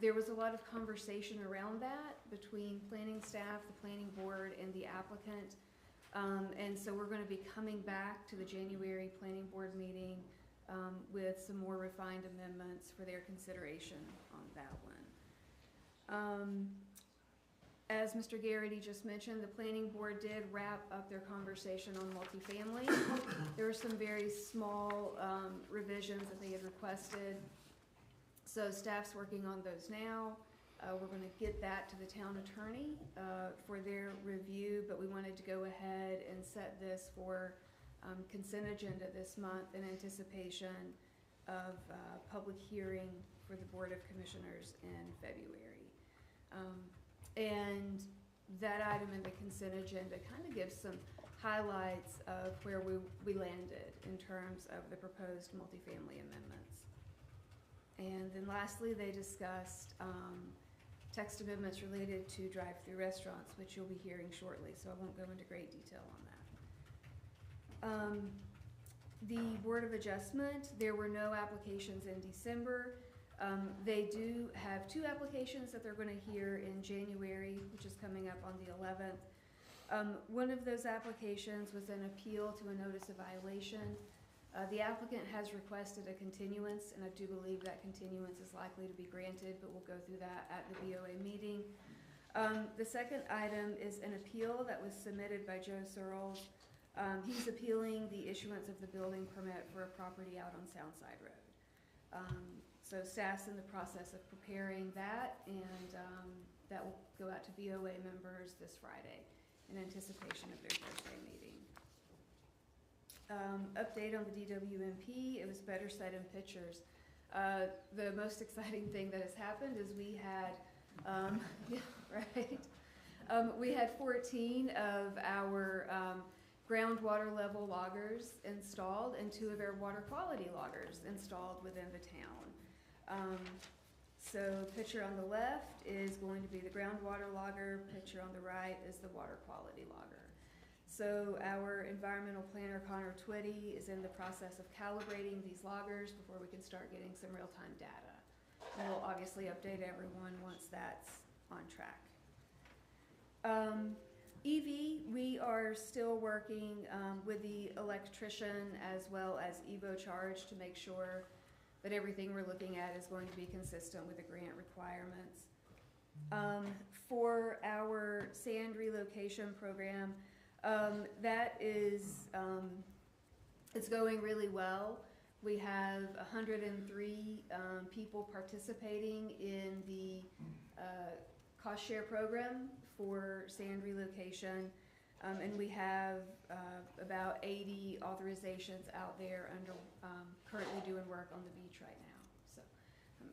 There was a lot of conversation around that between planning staff, the planning board, and the applicant. And so we're going to be coming back to the January planning board meeting with some more refined amendments for their consideration on that one. As Mr. Garrity just mentioned, the planning board did wrap up their conversation on multifamily. There were some very small revisions that they had requested. So staff's working on those now. We're going to get that to the town attorney for their review, but we wanted to go ahead and set this for consent agenda this month in anticipation of public hearing for the Board of Commissioners in February. And that item in the consent agenda kind of gives some highlights of where we landed in terms of the proposed multifamily amendments. And then lastly, they discussed text amendments related to drive-through restaurants, which you'll be hearing shortly, so I won't go into great detail on that. The Board of Adjustment, there were no applications in December. They do have 2 applications that they're going to hear in January, which is coming up on the 11th. One of those applications was an appeal to a notice of violation. The applicant has requested a continuance, and I do believe that continuance is likely to be granted, but we'll go through that at the BOA meeting. The second item is an appeal that was submitted by Joe Searles. He's appealing the issuance of the building permit for a property out on Soundside Road. So staff's in the process of preparing that, and that will go out to BOA members this Friday in anticipation of their Thursday meeting. Update on the DWMP, it was better said in pictures. The most exciting thing that has happened is we had, we had 14 of our groundwater level loggers installed and 2 of our water quality loggers installed within the town. So picture on the left is going to be the groundwater logger, picture on the right is the water quality logger. So our environmental planner, Connor Twitty, is in the process of calibrating these loggers before we can start getting some real-time data. And we'll obviously update everyone once that's on track. EV, we are still working with the electrician as well as EvoCharge to make sure that everything we're looking at is going to be consistent with the grant requirements. For our sand relocation program, that is, it's going really well. We have 103 people participating in the cost share program for sand relocation, and we have about 80 authorizations out there under currently doing work on the beach right now. So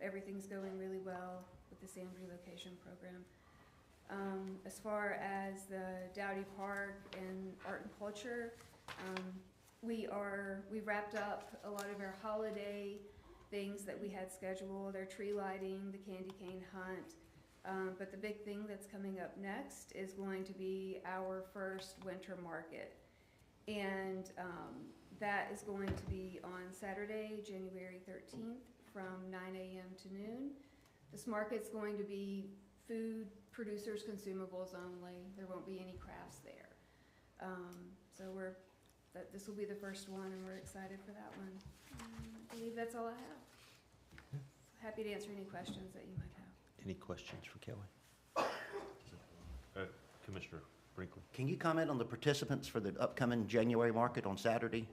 everything's going really well with the sand relocation program. As far as the Dowdy Park and art and culture, we wrapped up a lot of our holiday things that we had scheduled, our tree lighting, the candy cane hunt. But the big thing that's coming up next is going to be our first winter market. And that is going to be on Saturday, January 13th from 9 a.m. to noon. This market's going to be food, producers, consumables only. There won't be any crafts there. So this will be the first one, and we're excited for that one. I believe that's all I have. Happy to answer any questions that you might have. Any questions for Kelly? Commissioner Brinkley. Can you comment on the participants for the upcoming January market on Saturday?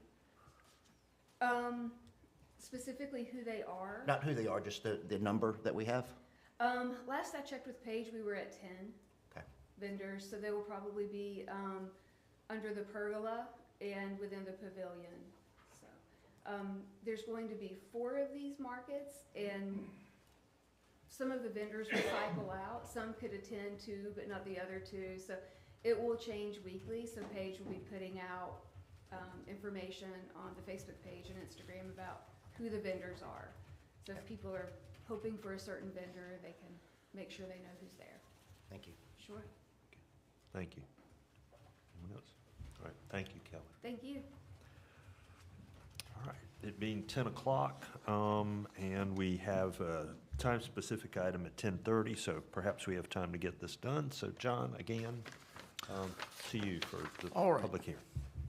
Specifically who they are. Not who they are, just the number that we have? Last I checked with Paige, we were at 10 vendors, so they will probably be under the pergola and within the pavilion. So there's going to be 4 of these markets, and some of the vendors will cycle out. Some could attend 2, but not the other 2. So it will change weekly. So Paige will be putting out information on the Facebook page and Instagram about who the vendors are. So if people are hoping for a certain vendor, they can make sure they know who's there. Thank you. Sure. Thank you. Anyone else? All right, thank you, Kelly. Thank you. All right, it being 10 o'clock, and we have a time-specific item at 10:30, so perhaps we have time to get this done. So John, again, to you for the public hearing.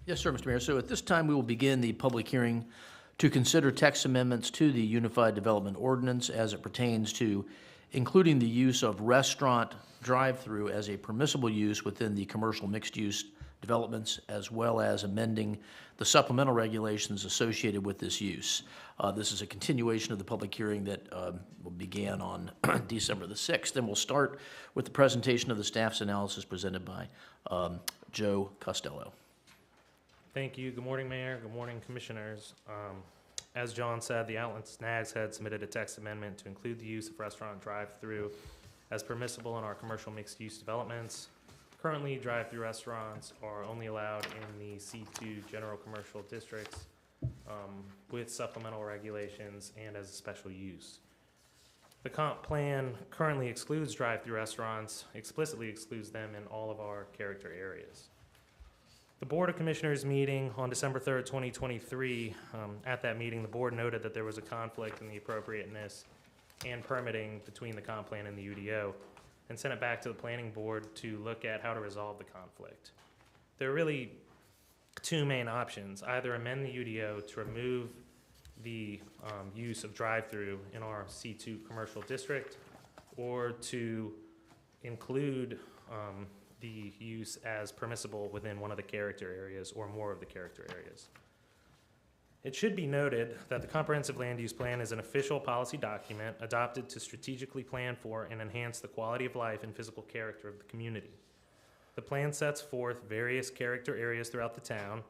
Yes, sir, Mr. Mayor. So at this time, we will begin the public hearing to consider text amendments to the Unified Development Ordinance as it pertains to including the use of restaurant drive-through as a permissible use within the commercial mixed-use developments, as well as amending the supplemental regulations associated with this use. This is a continuation of the public hearing that began on December the 6th, and we'll start with the presentation of the staff's analysis presented by Joe Costello. Thank you. Good morning, Mayor. Good morning, Commissioners. As John said, the Outlets Nags had submitted a text amendment to include the use of restaurant drive-through as permissible in our commercial mixed-use developments. Currently, drive-through restaurants are only allowed in the C2 general commercial districts with supplemental regulations and as a special use. The comp plan currently excludes drive-through restaurants, explicitly excludes them in all of our character areas. The Board of Commissioners meeting on December 3rd, 2023, at that meeting, the board noted that there was a conflict in the appropriateness and permitting between the comp plan and the UDO, and sent it back to the planning board to look at how to resolve the conflict. There are really 2 main options: either amend the UDO to remove the use of drive-through in our C2 commercial district, or to include the use as permissible within one of the character areas or more of the character areas. It should be noted that the Comprehensive Land Use Plan is an official policy document adopted to strategically plan for and enhance the quality of life and physical character of the community. The plan sets forth various character areas throughout the town.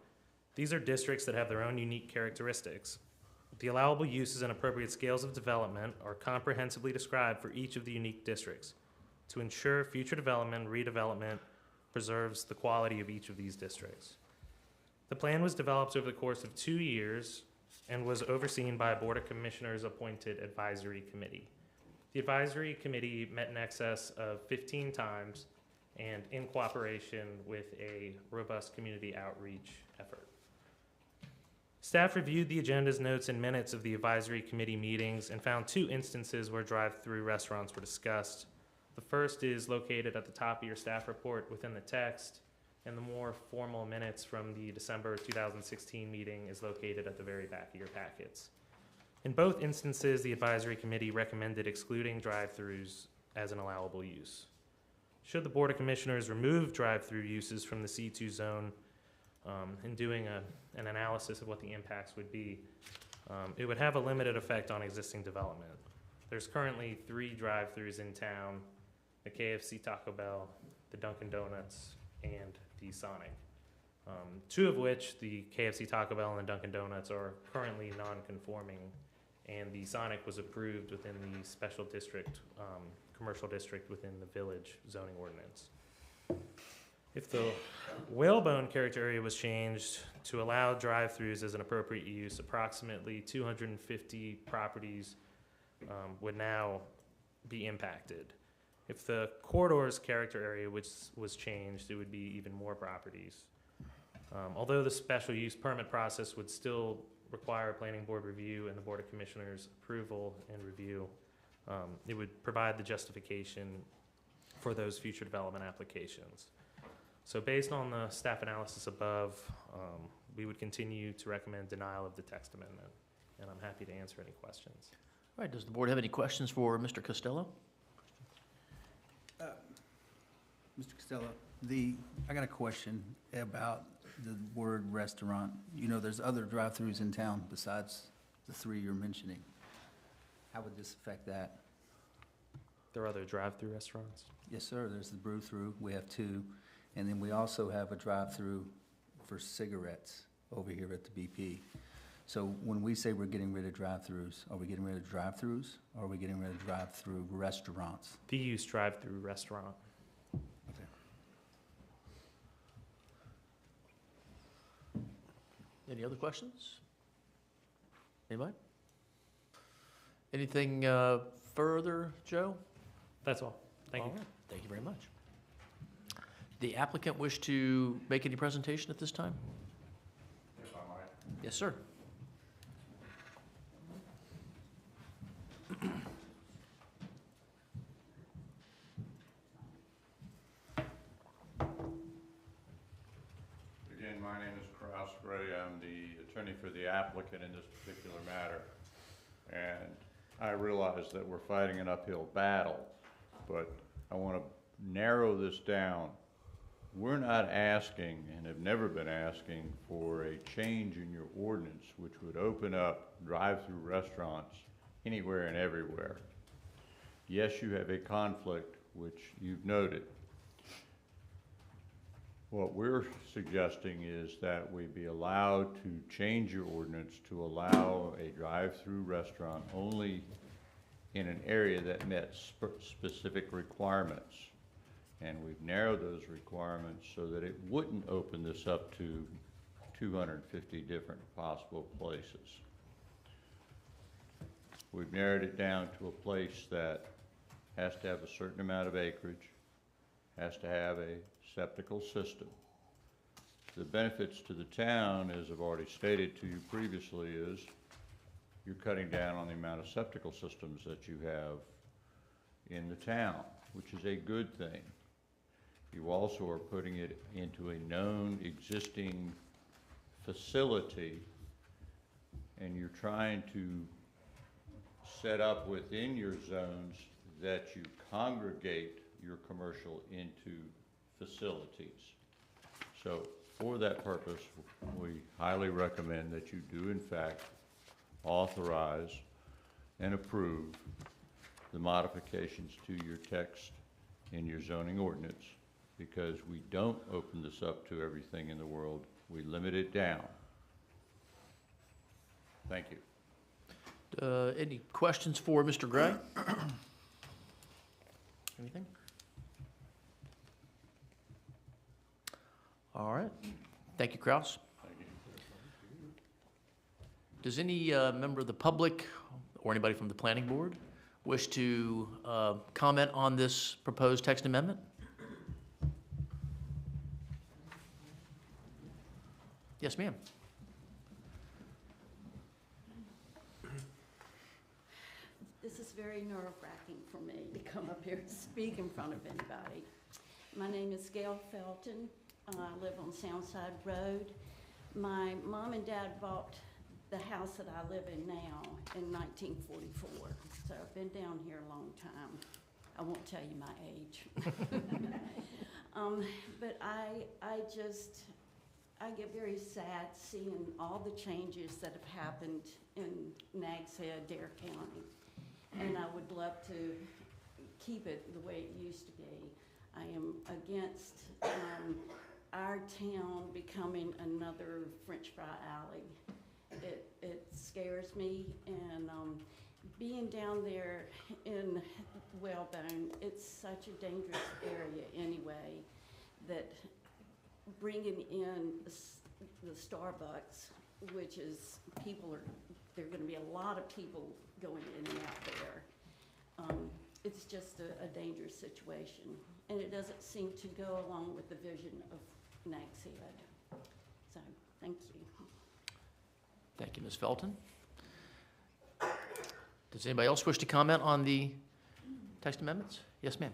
These are districts that have their own unique characteristics. The allowable uses and appropriate scales of development are comprehensively described for each of the unique districts to ensure future development and redevelopment preserves the quality of each of these districts. The plan was developed over the course of 2 years and was overseen by a Board of Commissioners appointed advisory committee. The advisory committee met in excess of 15 times and in cooperation with a robust community outreach effort. Staff reviewed the agendas, notes, and minutes of the advisory committee meetings and found 2 instances where drive-through restaurants were discussed. The first is located at the top of your staff report within the text, and the more formal minutes from the December 2016 meeting is located at the very back of your packets. In both instances, the advisory committee recommended excluding drive-throughs as an allowable use. Should the Board of Commissioners remove drive-through uses from the C2 zone in doing an analysis of what the impacts would be, it would have a limited effect on existing development. There's currently 3 drive-throughs in town: the KFC, Taco Bell, the Dunkin' Donuts, and the Sonic. 2 of which, the KFC, Taco Bell, and the Dunkin' Donuts, are currently non-conforming, and the Sonic was approved within the special district, commercial district within the village zoning ordinance. If the whalebone character area was changed to allow drive-throughs as an appropriate use, approximately 250 properties would now be impacted. If the corridor's character area was changed, it would be even more properties. Although the special use permit process would still require a planning board review and the Board of Commissioners approval and review, It would provide the justification for those future development applications. So based on the staff analysis above, we would continue to recommend denial of the text amendment, and I'm happy to answer any questions. All right, does the board have any questions for Mr. Costello? Mr. Costello, I got a question about the word restaurant. You know, there's other drive-throughs in town besides the 3 you're mentioning. How would this affect that? There are other drive-through restaurants? Yes, sir. There's the brew-through. We have 2. And then we also have a drive-through for cigarettes over here at the BP. So when we say we're getting rid of drive-throughs, are we getting rid of drive-throughs or are we getting rid of drive-through restaurants? The use drive-through restaurant. Okay. Any other questions? Anybody? Anything further, Joe? That's all. Thank you. All right. Thank you very much. The applicant wish to make any presentation at this time? If I might. Yes, sir. Again, my name is Kraus Gray. I'm the attorney for the applicant in this particular matter. And I realize that we're fighting an uphill battle, but I want to narrow this down. We're not asking, and have never been asking, for a change in your ordinance which would open up drive-through restaurants anywhere and everywhere. Yes, you have a conflict, which you've noted. What we're suggesting is that we be allowed to change your ordinance to allow a drive-through restaurant only in an area that met specific requirements. And we've narrowed those requirements so that it wouldn't open this up to 250 different possible places. We've narrowed it down to a place that has to have a certain amount of acreage, has to have a septical system. The benefits to the town, as I've already stated to you previously, is you're cutting down on the amount of septical systems that you have in the town, which is a good thing. You also are putting it into a known existing facility, and you're trying to set up within your zones that you congregate your commercial into facilities. So for that purpose, we highly recommend that you do in fact authorize and approve the modifications to your text in your zoning ordinance, because we don't open this up to everything in the world. We limit it down. Thank you. Any questions for Mr. Gray? Anything? All right. Thank you, Kraus. Thank you. Does any member of the public or anybody from the planning board wish to comment on this proposed text amendment? Yes, ma'am. This is very nerve-wracking for me to come up here and speak in front of anybody. My name is Gail Felton. I live on Soundside Road. My mom and dad bought the house that I live in now in 1944. So I've been down here a long time. I won't tell you my age. But I get very sad seeing all the changes that have happened in Nags Head, Dare County. And I would love to keep it the way it used to be. I am against our town becoming another French fry alley. It scares me, and being down there in Whalebone, it's such a dangerous area anyway, that bringing in the Starbucks, which is there are going to be a lot of people going in and out there. It's just a dangerous situation, and it doesn't seem to go along with the vision of Nags Head. So, thank you. Thank you, Ms. Felton. Does anybody else wish to comment on the text amendments? Yes, ma'am.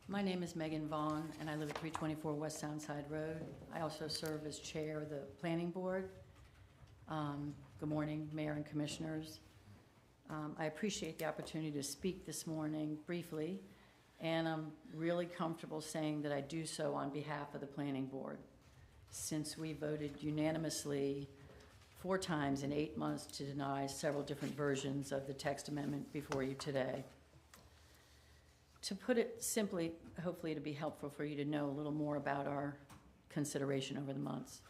My name is Megan Vaughn, and I live at 324 West Soundside Road. I also serve as chair of the planning board. Good morning, Mayor and Commissioners. I appreciate the opportunity to speak this morning briefly, and I'm really comfortable saying that I do so on behalf of the planning board, since we voted unanimously 4 times in 8 months to deny several different versions of the text amendment before you today. To put it simply, hopefully it'll be helpful for you to know a little more about our consideration over the months.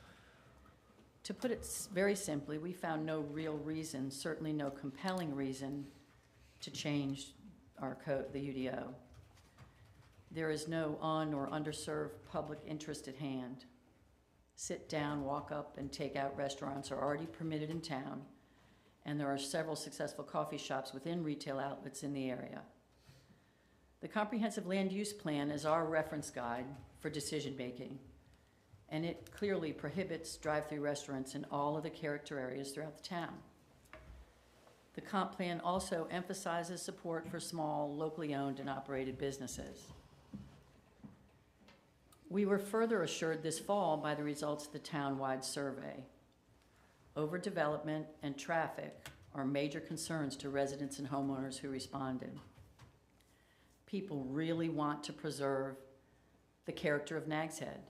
To put it very simply, we found no real reason, certainly no compelling reason, to change our code, the UDO. There is no un- or underserved public interest at hand. Sit down, walk up, and take out restaurants are already permitted in town, and there are several successful coffee shops within retail outlets in the area. The comprehensive land use plan is our reference guide for decision making, and it clearly prohibits drive-through restaurants in all of the character areas throughout the town. The comp plan also emphasizes support for small, locally owned and operated businesses. We were further assured this fall by the results of the town-wide survey. Overdevelopment and traffic are major concerns to residents and homeowners who responded. People really want to preserve the character of Nags Head.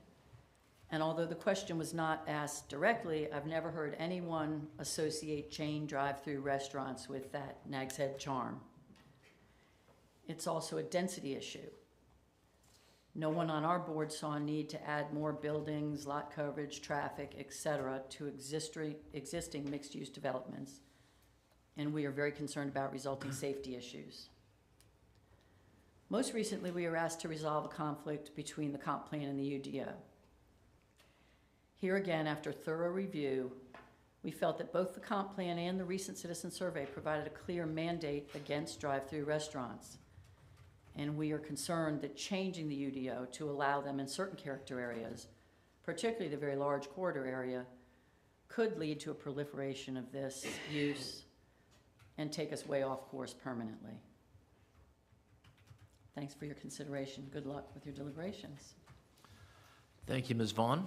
And although the question was not asked directly, I've never heard anyone associate chain drive-through restaurants with that Nags Head charm. It's also a density issue. No one on our board saw a need to add more buildings, lot coverage, traffic, etc. to existing mixed-use developments, and we are very concerned about resulting safety issues. Most recently, we were asked to resolve a conflict between the comp plan and the UDO. Here again, after thorough review, we felt that both the comp plan and the recent citizen survey provided a clear mandate against drive-through restaurants. And we are concerned that changing the UDO to allow them in certain character areas, particularly the very large corridor area, could lead to a proliferation of this use and take us way off course permanently. Thanks for your consideration. Good luck with your deliberations. Thank you, Ms. Vaughn.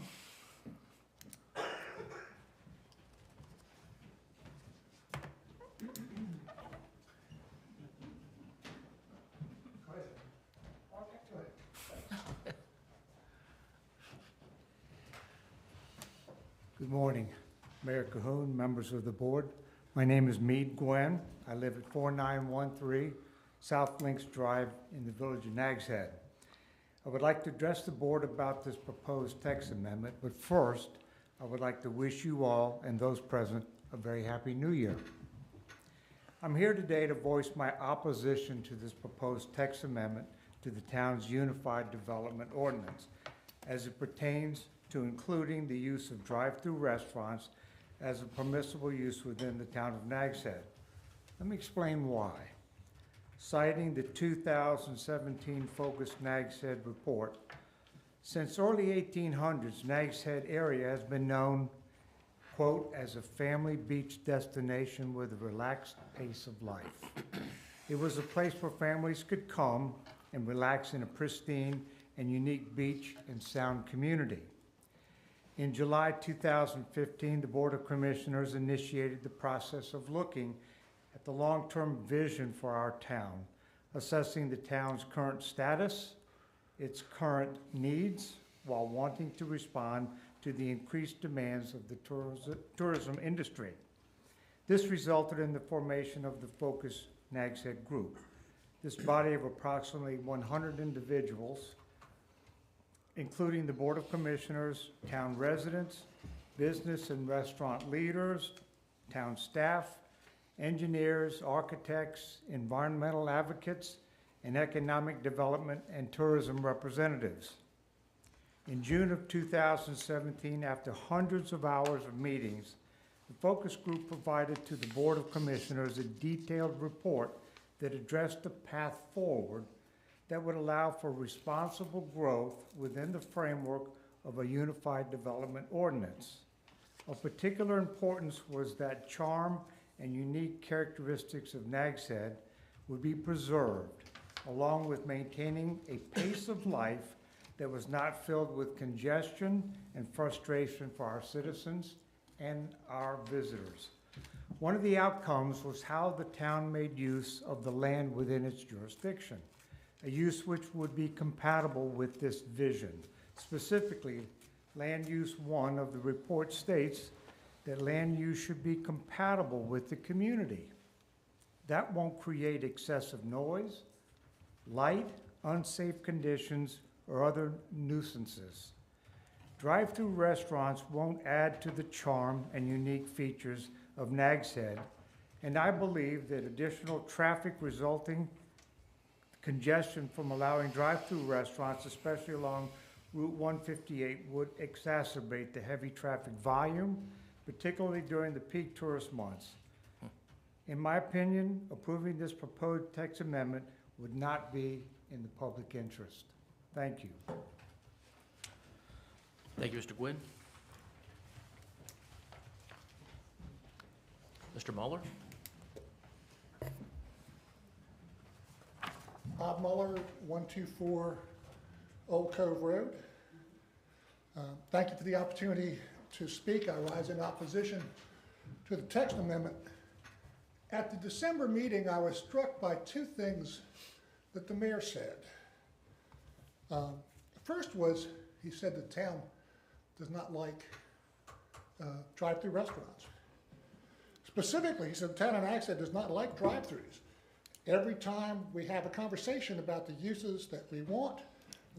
Good morning, Mayor Cahoon, members of the board. My name is Meade Gwen. I live at 4913 South Links Drive in the village of Nags Head. I would like to address the board about this proposed text amendment, but first, I would like to wish you all and those present a very happy new year. I'm here today to voice my opposition to this proposed text amendment to the town's Unified Development Ordinance as it pertains to including the use of drive-through restaurants as a permissible use within the town of Nags Head. Let me explain why. Citing the 2017 Focus Nags Head report, since early 1800s, Nags Head area has been known, quote, as a family beach destination with a relaxed pace of life. It was a place where families could come and relax in a pristine and unique beach and sound community. In July 2015, the Board of Commissioners initiated the process of looking at the long-term vision for our town, assessing the town's current status, its current needs, while wanting to respond to the increased demands of the tourism industry. This resulted in the formation of the Focus Nags Head Group. This body of approximately 100 individuals, including the Board of Commissioners, town residents, business and restaurant leaders, town staff, engineers, architects, environmental advocates, and economic development and tourism representatives. In June of 2017, after hundreds of hours of meetings, the focus group provided to the Board of Commissioners a detailed report that addressed a path forward that would allow for responsible growth within the framework of a unified development ordinance. Of particular importance was that charm and unique characteristics of Nags Head would be preserved, along with maintaining a pace of life that was not filled with congestion and frustration for our citizens and our visitors. One of the outcomes was how the town made use of the land within its jurisdiction, a use which would be compatible with this vision. Specifically, Land Use 1 of the report states that land use should be compatible with the community. That won't create excessive noise, light, unsafe conditions, or other nuisances. Drive-through restaurants won't add to the charm and unique features of Nags Head, and I believe that additional traffic resulting congestion from allowing drive-through restaurants, especially along Route 158, would exacerbate the heavy traffic volume, particularly during the peak tourist months. In my opinion, approving this proposed text amendment would not be in the public interest. Thank you. Thank you, Mr. Gwynn. Mr. Muller? Bob Muller, 124 Old Cove Road. Thank you for the opportunity to speak. I rise in opposition to the text amendment. At the December meeting, I was struck by two things that the mayor said. The first was, he said the town does not like drive-through restaurants. Specifically, he said the town of Nags Head does not like drive-throughs. Every time we have a conversation about the uses that we want,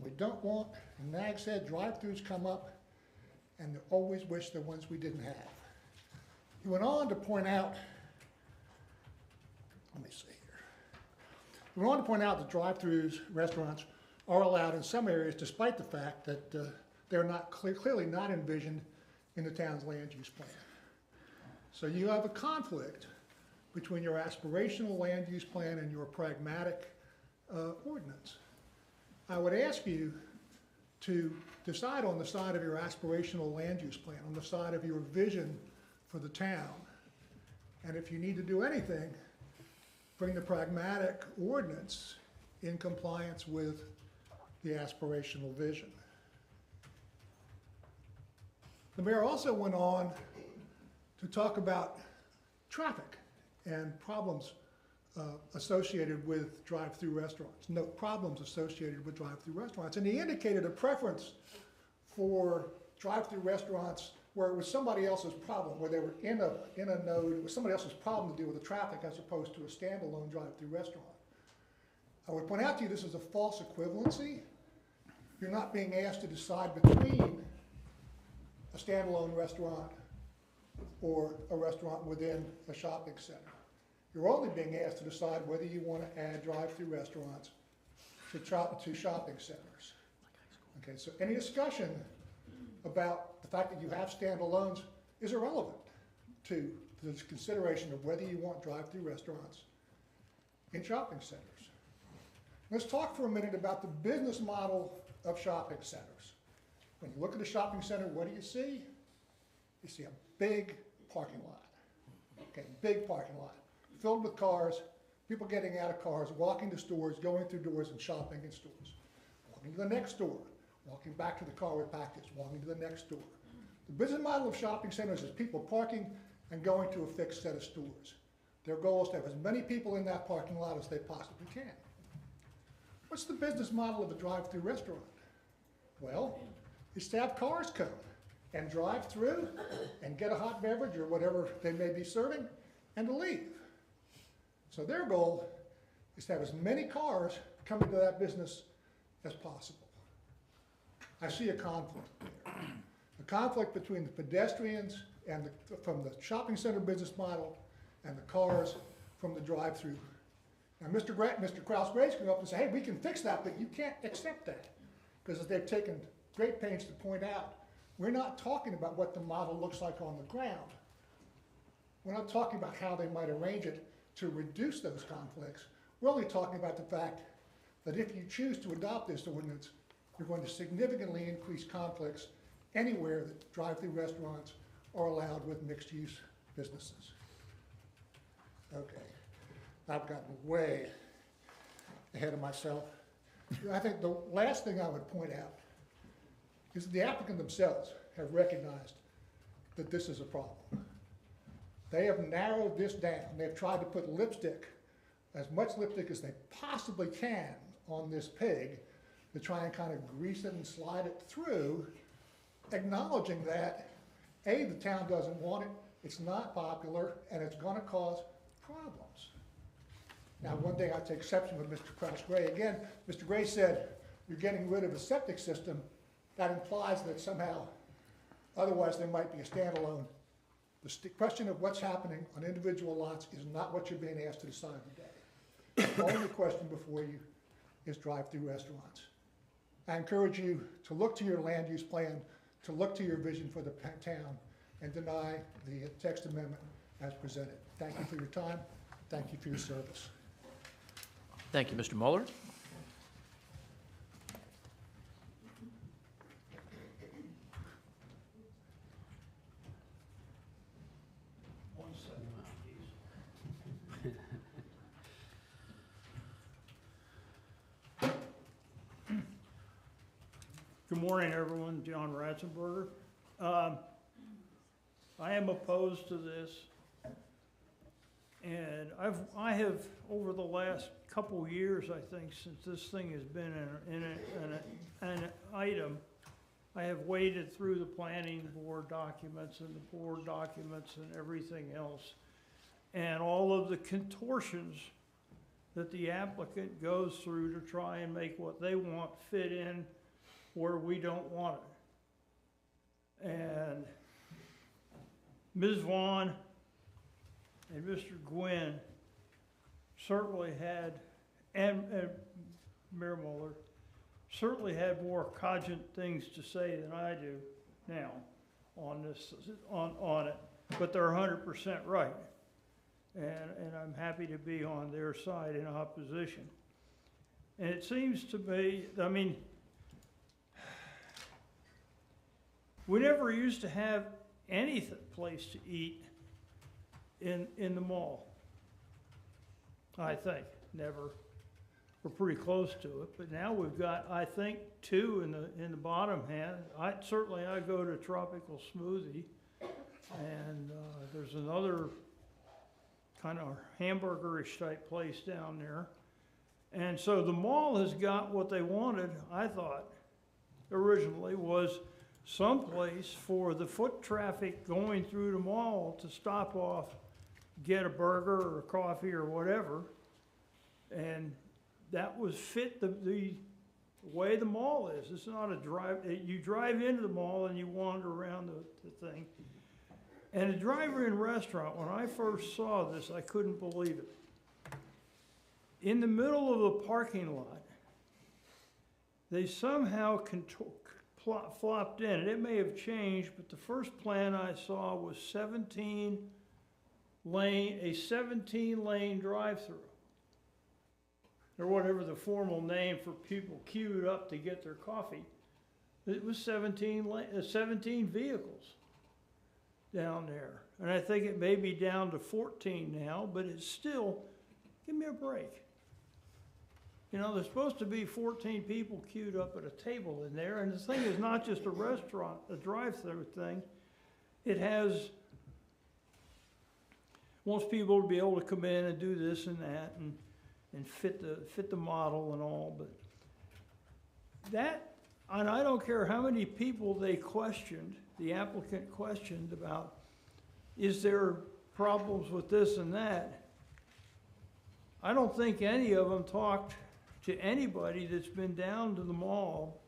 we don't want, in Nags Head, drive-throughs come up, and they always wish the ones we didn't have. He went on to point out, let me see here. He went on to point out that drive-throughs, restaurants, are allowed in some areas despite the fact that they're not clearly not envisioned in the town's land use plan. So you have a conflict between your aspirational land use plan and your pragmatic ordinance. I would ask you to decide on the side of your aspirational land use plan, on the side of your vision for the town. And if you need to do anything, bring the pragmatic ordinance in compliance with the aspirational vision. The mayor also went on to talk about traffic and problems associated with drive-through restaurants. No problems associated with drive-through restaurants. And he indicated a preference for drive-through restaurants where it was somebody else's problem, where they were in a node, it was somebody else's problem to deal with the traffic as opposed to a standalone drive-through restaurant. I would point out to you this is a false equivalency. You're not being asked to decide between a standalone restaurant or a restaurant within a shopping center. You're only being asked to decide whether you want to add drive-through restaurants to shopping centers. Okay, so any discussion about the fact that you have standalones is irrelevant to the consideration of whether you want drive-through restaurants in shopping centers. Let's talk for a minute about the business model of shopping centers. When you look at a shopping center, what do you see? You see a big parking lot. Okay, big parking lot, filled with cars, people getting out of cars, walking to stores, going through doors and shopping in stores. Walking to the next store, walking back to the car with packages, walking to the next store. The business model of shopping centers is people parking and going to a fixed set of stores. Their goal is to have as many people in that parking lot as they possibly can. What's the business model of a drive-through restaurant? Well, it's to have cars come and drive through and get a hot beverage or whatever they may be serving and to leave. So their goal is to have as many cars come into that business as possible. I see a conflict there. A conflict between the pedestrians and from the shopping center business model and the cars from the drive-through. Now, Mr. Krause-Grace can go up and say, hey, we can fix that, but you can't accept that. Because as they've taken great pains to point out, we're not talking about what the model looks like on the ground. We're not talking about how they might arrange it to reduce those conflicts. We're only talking about the fact that if you choose to adopt this ordinance, you're going to significantly increase conflicts anywhere that drive-through restaurants are allowed with mixed-use businesses. Okay, I've gotten way ahead of myself. I think the last thing I would point out is the applicant themselves have recognized that this is a problem. They have narrowed this down. They've tried to put lipstick, as much lipstick as they possibly can, on this pig to try and kind of grease it and slide it through, acknowledging that, A, the town doesn't want it, it's not popular, and it's going to cause problems. Now, one thing I take exception with Mr. Kraus-Gray. Again, Mr. Gray said, you're getting rid of a septic system. That implies that somehow, otherwise there might be a standalone. The question of what's happening on individual lots is not what you're being asked to decide today. The only question before you is drive-through restaurants. I encourage you to look to your land use plan, to look to your vision for the town, and deny the text amendment as presented. Thank you for your time. Thank you for your service. Thank you, Mr. Mueller. Good morning, everyone. John Ratzenberger. I am opposed to this, and I have over the last couple years, I think, since this thing has been an item, I have waded through the planning board documents and the board documents and everything else, and all of the contortions that the applicant goes through to try and make what they want fit in where we don't want it. And Ms. Vaughn and Mr. Gwynn certainly had, and Mayor Mueller, certainly had more cogent things to say than I do now on this, on it, but they're 100% right. And I'm happy to be on their side in opposition. And it seems to me, I mean, we never used to have any place to eat in the mall. I think, never. We're pretty close to it, but now we've got, I think, two in the bottom hand. I go to Tropical Smoothie, and there's another kind of hamburgerish type place down there. And so the mall has got what they wanted, I thought, originally, was someplace for the foot traffic going through the mall to stop off, get a burger or a coffee or whatever. And that was fit the way the mall is. It's not a drive, you drive into the mall and you wander around the thing. And a drive-in restaurant, when I first saw this, I couldn't believe it. In the middle of the parking lot, they somehow flopped in, and it may have changed, but the first plan I saw was a 17-lane drive-through, or whatever the formal name for people queued up to get their coffee. It was 17 vehicles down there, and I think it may be down to 14 now, but it's still, give me a break. You know, there's supposed to be 14 people queued up at a table in there, and the thing is not just a restaurant, a drive-through thing. It wants people to be able to come in and do this and that and fit the model and all, but that, and I don't care how many people they questioned, the applicant questioned about, is there problems with this and that? I don't think any of them talked to anybody that's been down to the mall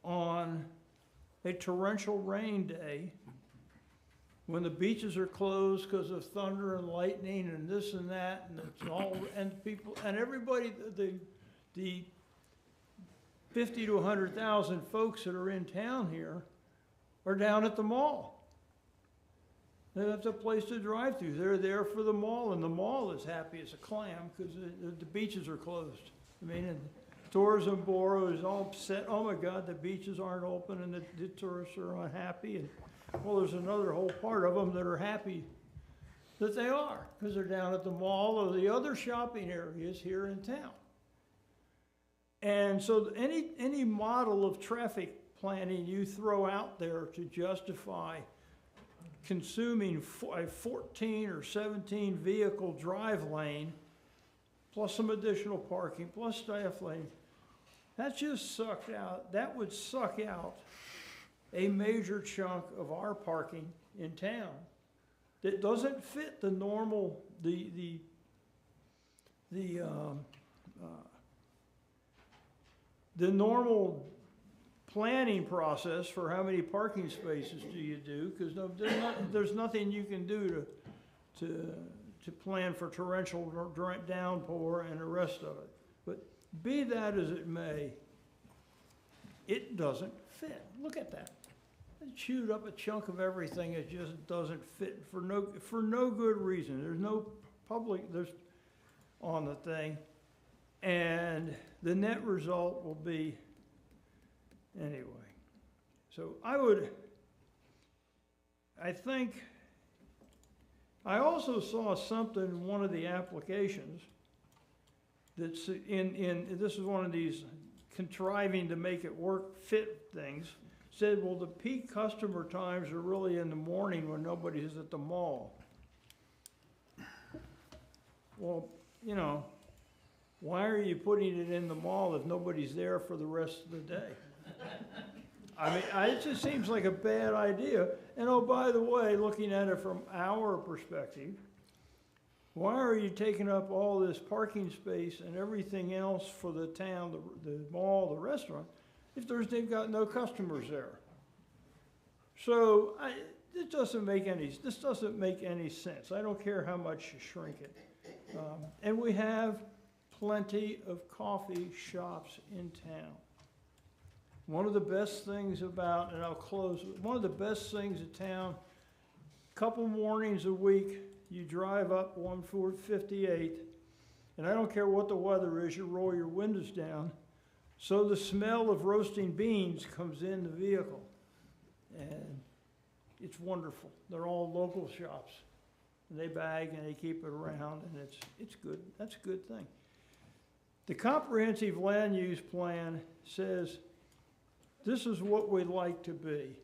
on a torrential rain day when the beaches are closed because of thunder and lightning and this and that, and it's all, and people, and everybody, the 50 to 100,000 folks that are in town here are down at the mall. That's a place to drive through. They're there for the mall, and the mall is happy as a clam because the beaches are closed. I mean, and Tourism Bureau is all upset. Oh my God, the beaches aren't open, and the tourists are unhappy. And Well, there's another whole part of them that are happy that they are, because they're down at the mall or the other shopping areas here in town. And so any model of traffic planning you throw out there to justify consuming a 14 or 17 vehicle drive lane, plus some additional parking, plus staff lane, that just sucked out, that would suck out a major chunk of our parking in town that doesn't fit the normal, the normal planning process for how many parking spaces do you do, because there's nothing you can do to plan for torrential downpour and the rest of it. But be that as it may, it doesn't fit. Look at that. It chewed up a chunk of everything. It just doesn't fit for no good reason. There's no public on the thing, and the net result will be anyway. So I also saw something in one of the applications that's this is one of these contriving to make it work fit things. Said, well, the peak customer times are really in the morning when nobody's at the mall. Well, you know, why are you putting it in the mall if nobody's there for the rest of the day? I mean, it just seems like a bad idea. And oh, by the way, looking at it from our perspective, why are you taking up all this parking space and everything else for the town, the mall, the restaurant, if they've got no customers there? So this doesn't make any sense. I don't care how much you shrink it. And we have plenty of coffee shops in town. One of the best things about, and I'll close, one of the best things in town, couple mornings a week, you drive up 158, and I don't care what the weather is, you roll your windows down, so the smell of roasting beans comes in the vehicle. And it's wonderful. They're all local shops. And they bag and they keep it around, and it's good. That's a good thing. The comprehensive land use plan says this is what we'd like to be.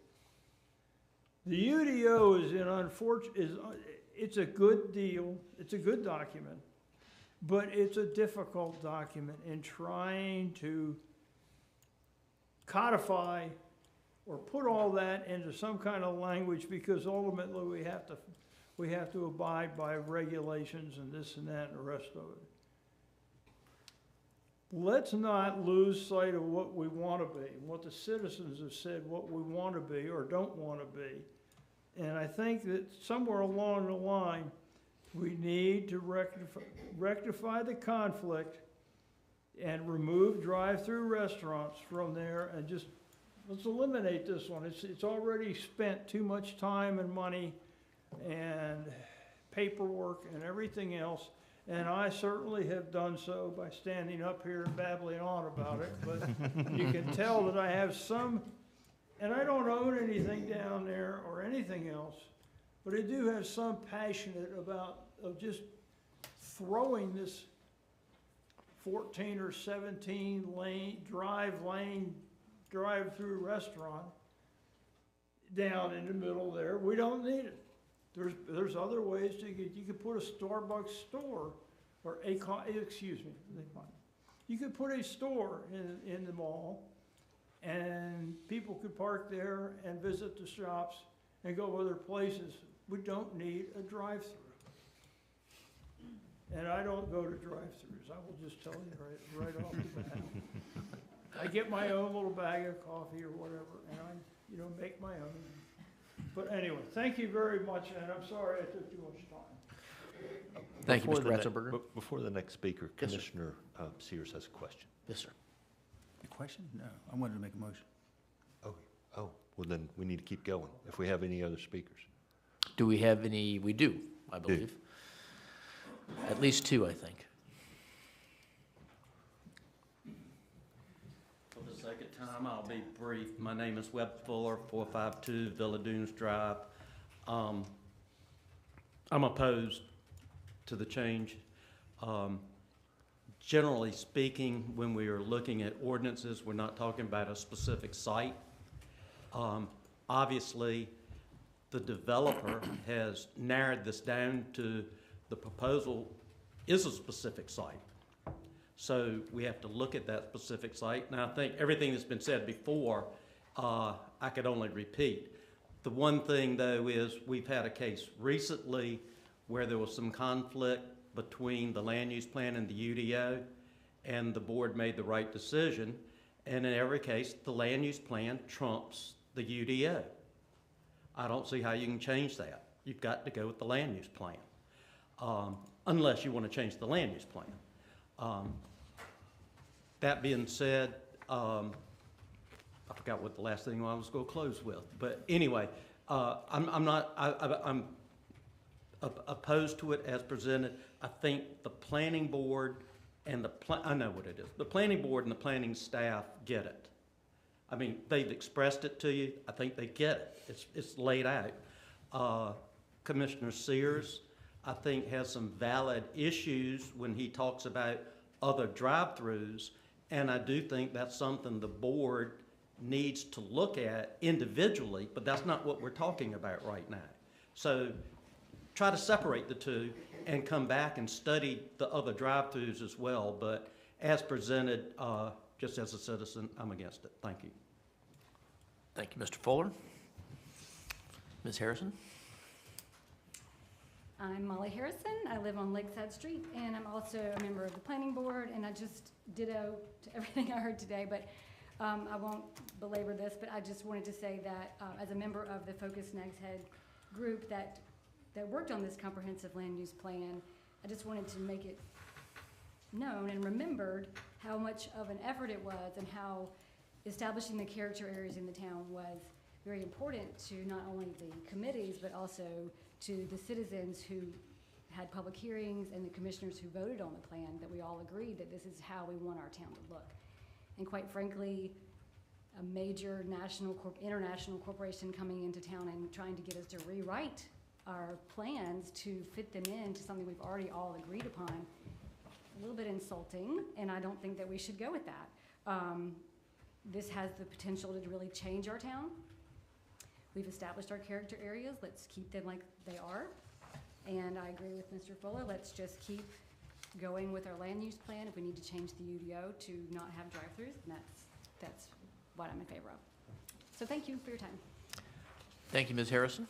The UDO it's a good deal. It's a good document, but it's a difficult document in trying to codify or put all that into some kind of language, because ultimately we have to abide by regulations and this and that and the rest of it. Let's not lose sight of what we want to be, what the citizens have said what we want to be or don't want to be. And I think that somewhere along the line, we need to rectify the conflict and remove drive-through restaurants from there, and just let's eliminate this one. It's already spent too much time and money and paperwork and everything else. And I certainly have done so by standing up here and babbling on about it. But you can tell that I have some, and I don't own anything down there or anything else, but I do have some passionate about of just throwing this 14 or 17 drive-through restaurant down in the middle there. We don't need it. There's other ways to get. You could put a Starbucks store, or you could put a store in the mall, and people could park there and visit the shops and go other places. We don't need a drive-through. And I don't go to drive-throughs. I will just tell you right off the bat. I get my own little bag of coffee or whatever, and I make my own. But anyway, thank you very much, and I'm sorry I took too much time. Thank you, Mr. Ratzenberger. Before the next speaker, Yes, sir. Commissioner Sears has a question. Yes, sir. A question? No, I wanted to make a motion. Oh, well then we need to keep going if we have any other speakers. Do we have any? We do, I believe. At least two, I think. sake of time, I'll be brief. My name is Webb Fuller, 452 Villa Dunes Drive. I'm opposed to the change. Generally speaking, when we are looking at ordinances, we're not talking about a specific site. Obviously, the developer has narrowed this down to the proposal is a specific site. So we have to look at that specific site. Now, I think everything that's been said before, I could only repeat. The one thing, though, is we've had a case recently where there was some conflict between the land use plan and the UDO, and the board made the right decision. And in every case, the land use plan trumps the UDO. I don't see how you can change that. You've got to go with the land use plan, unless you want to change the land use plan. That being said, I forgot what the last thing I was going to close with. But anyway, I'm opposed to it as presented. I think the planning board and I know what it is. The planning board and the planning staff get it. I mean, they've expressed it to you. I think they get it. It's laid out. Commissioner Sears, I think, has some valid issues when he talks about other drive-throughs, and I do think that's something the board needs to look at individually, but that's not what we're talking about right now. So try to separate the two and come back and study the other drive-throughs as well, but as presented, just as a citizen, I'm against it. Thank you. Thank you, Mr. Fuller. Ms. Harrison? I'm Molly Harrison. I live on Lakeside Street, and I'm also a member of the planning board, and I just ditto to everything I heard today, but I won't belabor this, but I just wanted to say that as a member of the Focus Nags Head group that worked on this comprehensive land use plan, I just wanted to make it known and remembered how much of an effort it was and how establishing the character areas in the town was very important to not only the committees, but also to the citizens who had public hearings and the commissioners who voted on the plan, that we all agreed that this is how we want our town to look. And quite frankly, a major international corporation coming into town and trying to get us to rewrite our plans to fit them into something we've already all agreed upon, a little bit insulting, and I don't think that we should go with that. This has the potential to really change our town. We've established our character areas. Let's keep them like they are. And I agree with Mr. Fuller. Let's just keep going with our land use plan. If we need to change the UDO to not have drive-throughs, that's what I'm in favor of. So thank you for your time. Thank you, Ms. Harrison.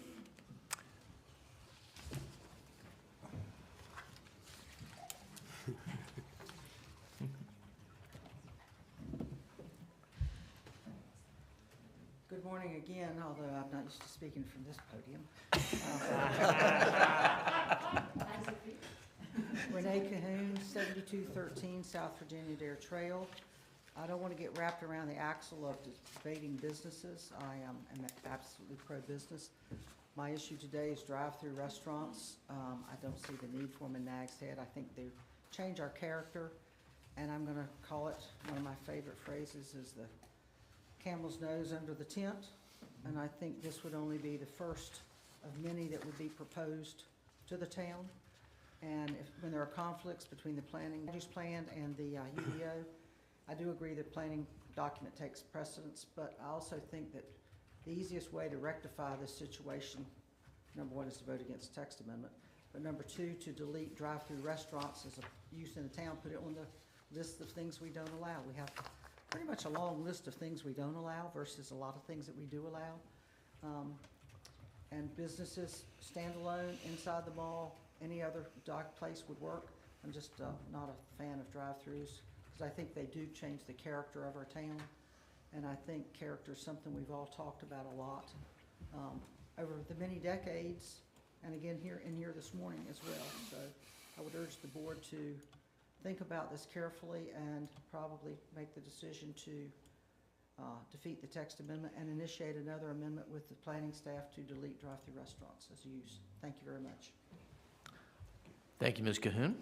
Good morning again, although I'm not used to speaking from this podium. Renee Cahoon, 7213 South Virginia Dare Trail. I don't want to get wrapped around the axle of debating businesses. I am absolutely pro-business. My issue today is drive-through restaurants. I don't see the need for them in Nags Head. I think they change our character, and I'm going to call it, one of my favorite phrases is the camel's nose under the tent, and I think this would only be the first of many that would be proposed to the town. And when there are conflicts between the planning use plan and the UDO, I do agree that planning document takes precedence, but I also think that the easiest way to rectify this situation, number one, is to vote against the text amendment, but number two, to delete drive-through restaurants as a use in the town, put it on the list of things we don't allow. We have pretty much a long list of things we don't allow versus a lot of things that we do allow. And businesses, standalone, inside the mall, any other dock place would work. I'm just not a fan of drive-throughs because I think they do change the character of our town. And I think character is something we've all talked about a lot over the many decades, and again here this morning as well. So I would urge the board to think about this carefully and probably make the decision to defeat the text amendment and initiate another amendment with the planning staff to delete drive-through restaurants as a use. Thank you very much. Thank you, Ms. Cahoon.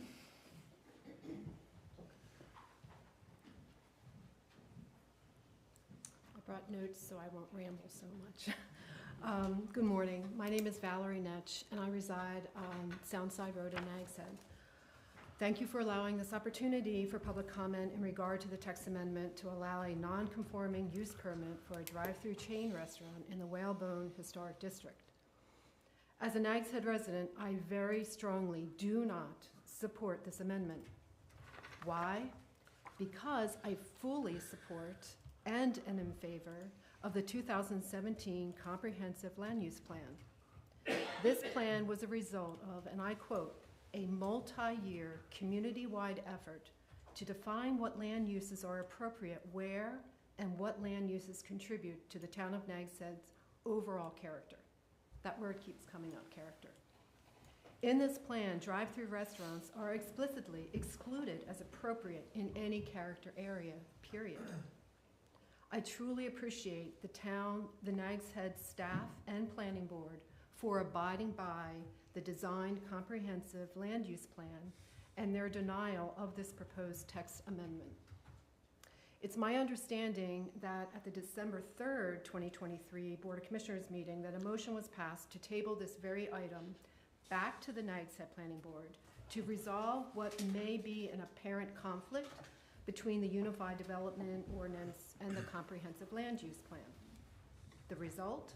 brought notes, so I won't ramble so much. Good morning. My name is Valerie Netch, and I reside on Soundside Road in Nags Head. Thank you for allowing this opportunity for public comment in regard to the text amendment to allow a non-conforming use permit for a drive-through chain restaurant in the Whalebone Historic District. As a Nags Head resident, I very strongly do not support this amendment. Why? Because I fully support and am in favor of the 2017 Comprehensive Land Use Plan. This plan was a result of, and I quote, a multi-year community-wide effort to define what land uses are appropriate where and what land uses contribute to the town of Nags Head's overall character. That word keeps coming up, character. In this plan, drive-through restaurants are explicitly excluded as appropriate in any character area, period. I truly appreciate the Nags Head staff and planning board for abiding by the designed comprehensive land use plan and their denial of this proposed text amendment. It's my understanding that at the December 3rd, 2023 Board of Commissioners meeting that a motion was passed to table this very item back to the Nags Head Planning Board to resolve what may be an apparent conflict between the Unified Development Ordinance and the Comprehensive Land Use Plan. The result?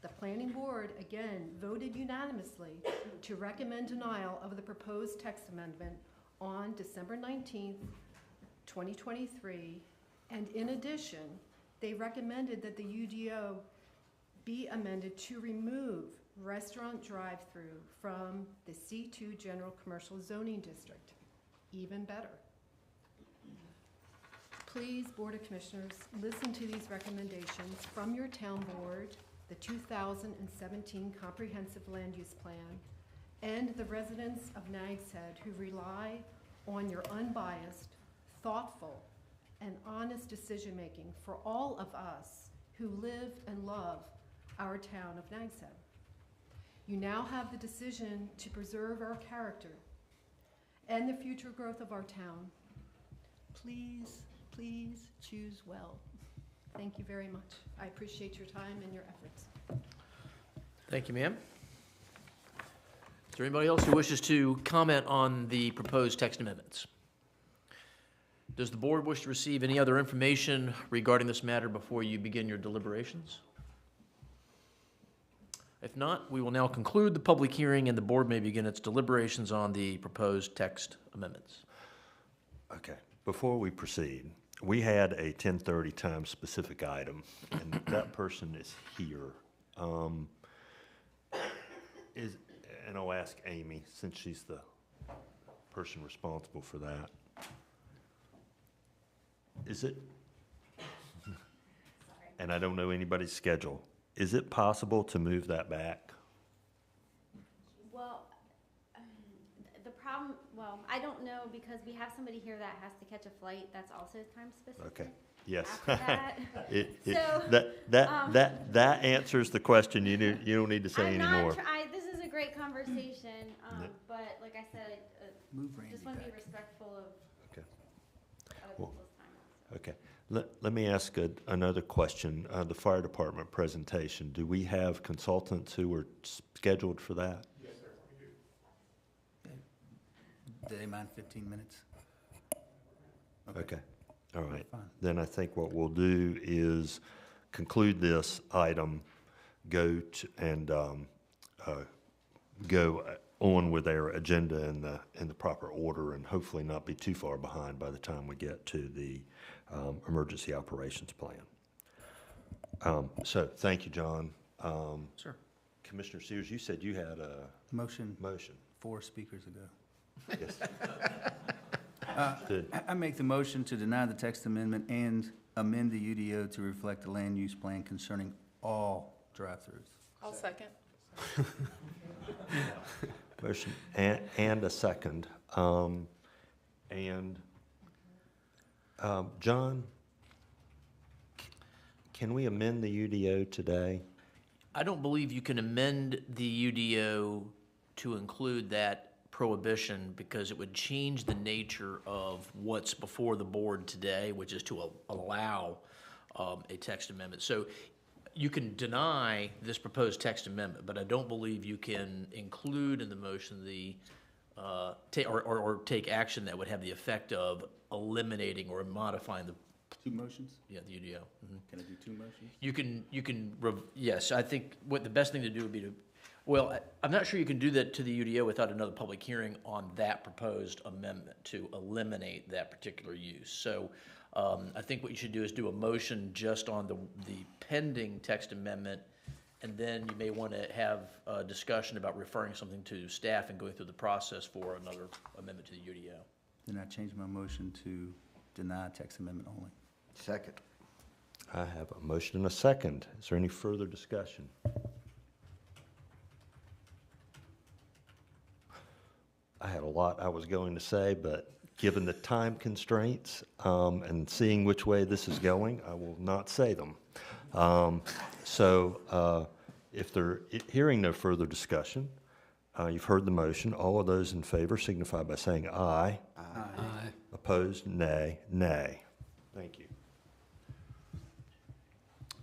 The Planning Board again voted unanimously to recommend denial of the proposed text amendment on December 19th, 2023, and in addition, they recommended that the UDO be amended to remove restaurant drive-through from the C2 General Commercial Zoning District. Even better. Please, Board of Commissioners, listen to these recommendations from your town board, the 2017 Comprehensive Land Use Plan, and the residents of Nags Head who rely on your unbiased, thoughtful, and honest decision-making for all of us who live and love our town of Nags Head. You now have the decision to preserve our character and the future growth of our town. Please, please choose well. Thank you very much. I appreciate your time and your efforts. Thank you, ma'am. Is there anybody else who wishes to comment on the proposed text amendments? Does the board wish to receive any other information regarding this matter before you begin your deliberations? If not, we will now conclude the public hearing and the board may begin its deliberations on the proposed text amendments. Okay. Before we proceed, we had a 10:30 time specific item, and that person is here. And I'll ask Amy, since she's the person responsible for that. Is it, and I don't know anybody's schedule, is it possible to move that back? Well, the problem, I don't know because we have somebody here that has to catch a flight that's also time specific. Okay, yes. After that. That answers the question. You don't need to say anymore. This is a great conversation, but like I said, just want to be respectful of other people's time. Okay. Let me ask another question. The fire department presentation, do we have consultants who are scheduled for that? Yes, sir, we do. Do they mind 15 minutes? Okay. All right. Fine. Then I think what we'll do is conclude this item, go on with our agenda in the proper order, and hopefully not be too far behind by the time we get to the emergency operations plan. So thank you, John. Sure. Commissioner Sears, you said you had a Motion. 4 speakers ago. Yes. I make the motion to deny the text amendment and amend the UDO to reflect the land use plan concerning all drive-throughs. I'll second. Motion and a second. John, can we amend the UDO today? I don't believe you can amend the UDO to include that prohibition because it would change the nature of what's before the board today, which is to allow a text amendment. So you can deny this proposed text amendment, but I don't believe you can include in the motion the, or take action that would have the effect of eliminating or modifying the. Two motions? Yeah, the UDO. Can I do two motions? Yes, I think what the best thing to do would be to, well, I'm not sure you can do that to the UDO without another public hearing on that proposed amendment to eliminate that particular use. So I think what you should do is do a motion just on the pending text amendment, and then you may want to have a discussion about referring something to staff and going through the process for another amendment to the UDO. Then I change my motion to deny text amendment only. Second. I have a motion and a second. Is there any further discussion? I had a lot I was going to say, but given the time constraints and seeing which way this is going, I will not say them. If they're hearing no further discussion, you've heard the motion. All of those in favor signify by saying aye. Aye. Opposed, nay. Nay. Thank you.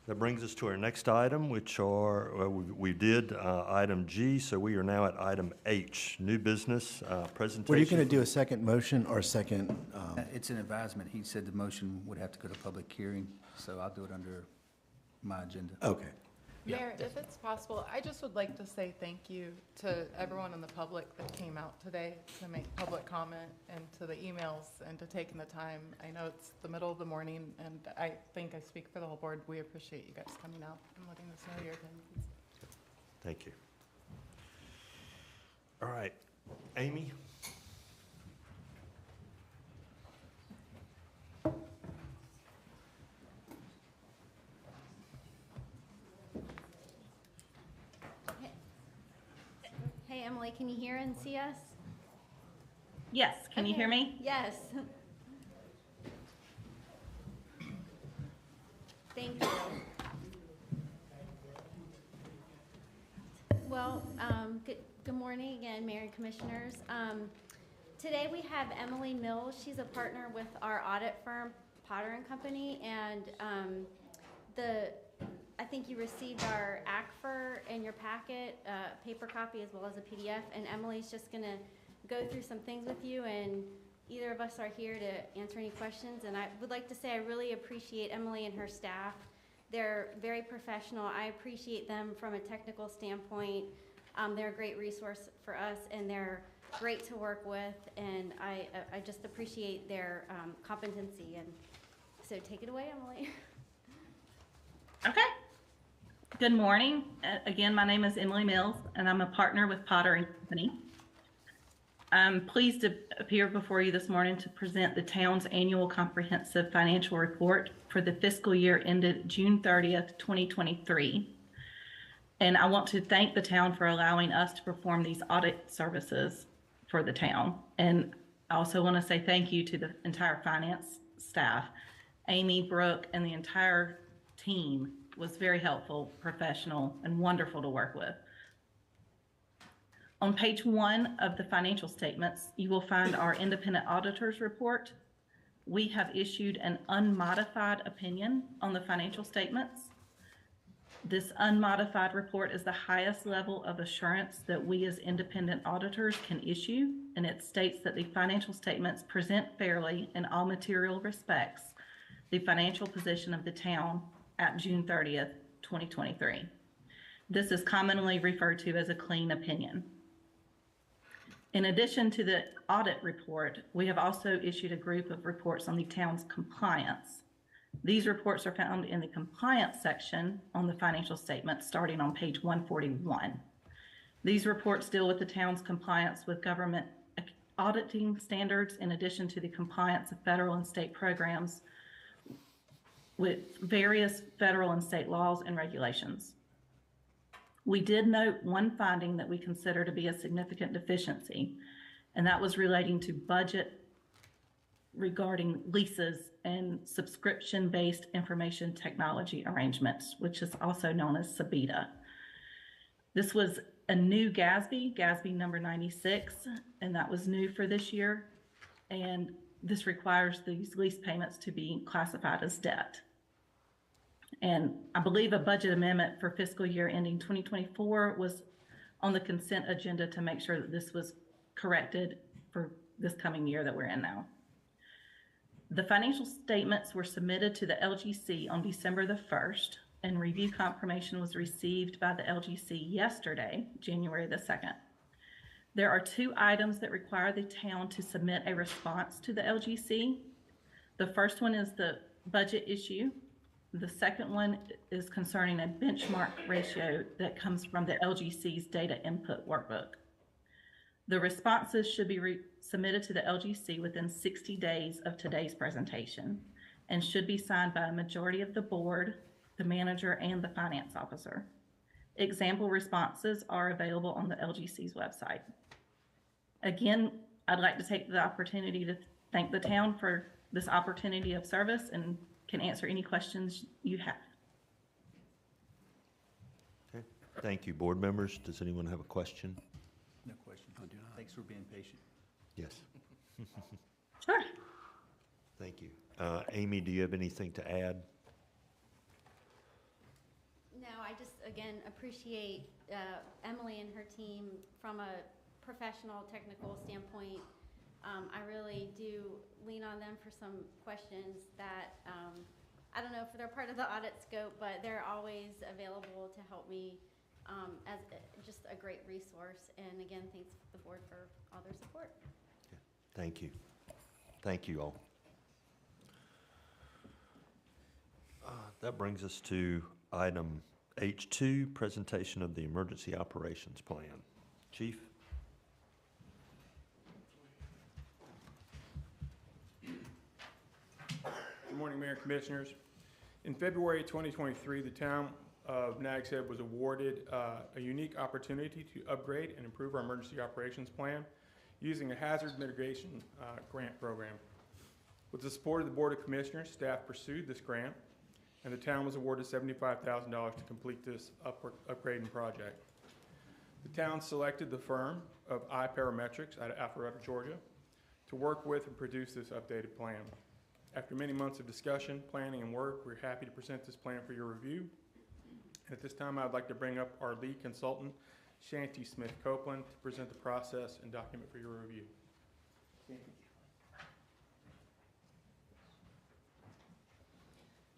That brings us to our next item, which are, we did item G, so we are now at item H, new business presentation. Were you going to do a second motion or a second? It's an advisement. He said the motion would have to go to public hearing, so I'll do it under my agenda. Okay. Mayor, if it's possible, I just would like to say thank you to everyone in the public that came out today to make public comment, and to the emails, and to taking the time. I know it's the middle of the morning, and I think I speak for the whole board. We appreciate you guys coming out and letting us know your attendance. Thank you. All right, Amy? Hey, Emily, can you hear and see us? Yes, can you hear me? Yes. Thank you. Well, good morning again, Mayor and Commissioners. Today we have Emily Mills. She's a partner with our audit firm, Potter and Company, and I think you received our ACFR in your packet, paper copy as well as a PDF, and Emily's just gonna go through some things with you, and either of us are here to answer any questions. And I would like to say I really appreciate Emily and her staff. They're very professional. I appreciate them from a technical standpoint. They're a great resource for us, and they're great to work with, and I just appreciate their competency. And so take it away, Emily. Okay. Good morning. Again, my name is Emily Mills, and I'm a partner with Potter and Company. I'm pleased to appear before you this morning to present the town's annual comprehensive financial report for the fiscal year ended June 30th, 2023. And I want to thank the town for allowing us to perform these audit services for the town. And I also want to say thank you to the entire finance staff. Amy, Brooke, and the entire team was very helpful, professional, and wonderful to work with. On page 1 of the financial statements, you will find our independent auditor's report. We have issued an unmodified opinion on the financial statements. This unmodified report is the highest level of assurance that we as independent auditors can issue, and it states that the financial statements present fairly in all material respects the financial position of the town at June 30th, 2023. This is commonly referred to as a clean opinion. In addition to the audit report, we have also issued a group of reports on the town's compliance. These reports are found in the compliance section on the financial statement starting on page 141. These reports deal with the town's compliance with government auditing standards, in addition to the compliance of federal and state programs with various federal and state laws and regulations. We did note one finding that we consider to be a significant deficiency, and that was relating to budget regarding leases and subscription-based information technology arrangements, which is also known as SABITA. This was a new GASB number 96, and that was new for this year, and this requires these lease payments to be classified as debt. And I believe a budget amendment for fiscal year ending 2024 was on the consent agenda to make sure that this was corrected for this coming year that we're in now. The financial statements were submitted to the LGC on December the 1st, and review confirmation was received by the LGC yesterday, January the 2nd. There are 2 items that require the town to submit a response to the LGC. The first one is the budget issue. The second one is concerning a benchmark ratio that comes from the LGC's data input workbook. The responses should be submitted to the LGC within 60 days of today's presentation and should be signed by a majority of the board, the manager, and the finance officer. Example responses are available on the LGC's website. Again, I'd like to take the opportunity to thank the town for this opportunity of service and can answer any questions you have. Okay. Thank you. Board members, does anyone have a question? No question. I do not. Thanks for being patient. Yes. Sure. Thank you. Amy, do you have anything to add? No, I just, again, appreciate Emily and her team from a professional, technical standpoint. I really do lean on them for some questions that, I don't know if they're part of the audit scope, but they're always available to help me as just a great resource. And again, thanks to the board for all their support. Okay. Thank you. Thank you all. That brings us to item H2, presentation of the emergency operations plan. Chief? Good morning, Mayor and Commissioners. In February 2023, the town of Nags Head was awarded a unique opportunity to upgrade and improve our emergency operations plan using a hazard mitigation grant program. With the support of the Board of Commissioners, staff pursued this grant, and the town was awarded $75,000 to complete this upgrading project. The town selected the firm of iParametrics out of Alpharetta, Georgia, to work with and produce this updated plan. After many months of discussion, planning, and work, we're happy to present this plan for your review. And at this time, I'd like to bring up our lead consultant, Shanti Smith Copeland, to present the process and document for your review. Shanti.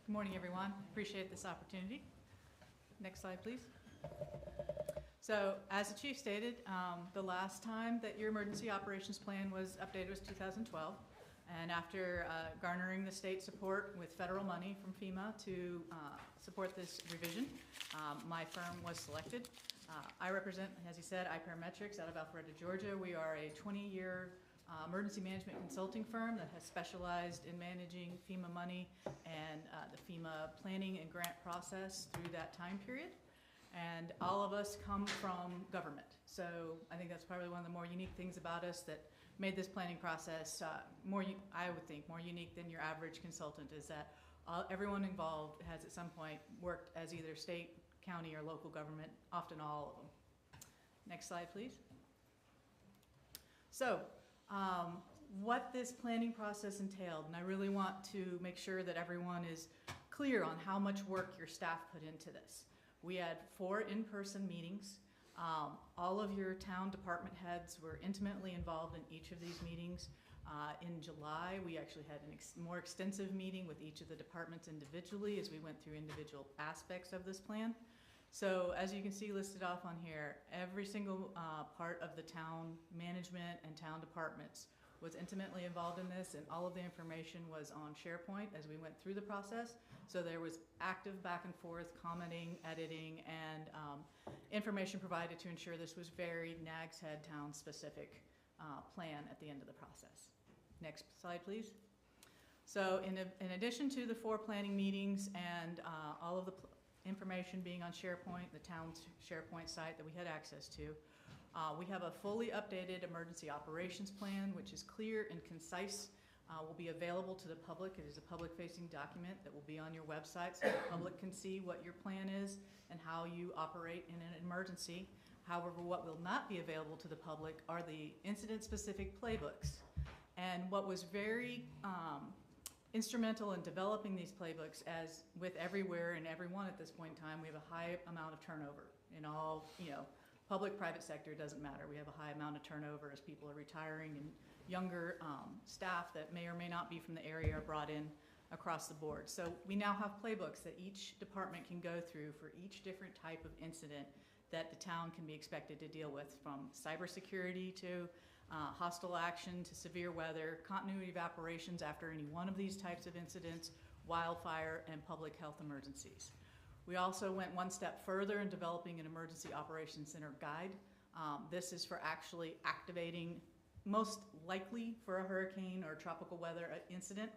Good morning, everyone. Appreciate this opportunity. Next slide, please. So, as the chief stated, the last time that your emergency operations plan was updated was 2012. And after garnering the state support with federal money from FEMA to support this revision, my firm was selected. I represent, as he said, iParametrics out of Alpharetta, Georgia. We are a 20-year emergency management consulting firm that has specialized in managing FEMA money and the FEMA planning and grant process through that time period. And all of us come from government. So I think that's probably one of the more unique things about us that made this planning process I would think, more unique than your average consultant, is that everyone involved has at some point worked as either state, county, or local government, often all of them. Next slide, please. So, what this planning process entailed, and I really want to make sure that everyone is clear on how much work your staff put into this. We had 4 in-person meetings. All of your town department heads were intimately involved in each of these meetings. In July, we actually had a more extensive meeting with each of the departments individually as we went through individual aspects of this plan. So as you can see listed off on here, every single part of the town management and town departments was intimately involved in this, and all of the information was on SharePoint as we went through the process. So there was active back and forth, commenting, editing, and information provided to ensure this was very Nags Head town specific plan at the end of the process. Next slide, please. So in addition to the 4 planning meetings and all of the information being on SharePoint, the town's SharePoint site that we had access to, we have a fully updated emergency operations plan, which is clear and concise. Will be available to the public. It is a public-facing document that will be on your website so the public can see what your plan is and how you operate in an emergency. However, what will not be available to the public are the incident-specific playbooks. And what was very instrumental in developing these playbooks. As with everywhere and everyone at this point in time, we have a high amount of turnover in all, public, private sector, doesn't matter. We have a high amount of turnover as people are retiring, and younger staff that may or may not be from the area are brought in across the board. So we now have playbooks that each department can go through for each different type of incident that the town can be expected to deal with, from cybersecurity to hostile action to severe weather, continuity of operations after any one of these types of incidents, wildfire, and public health emergencies. We also went one step further in developing an emergency operations center guide. This is for actually activating, most likely for a hurricane or tropical weather incident,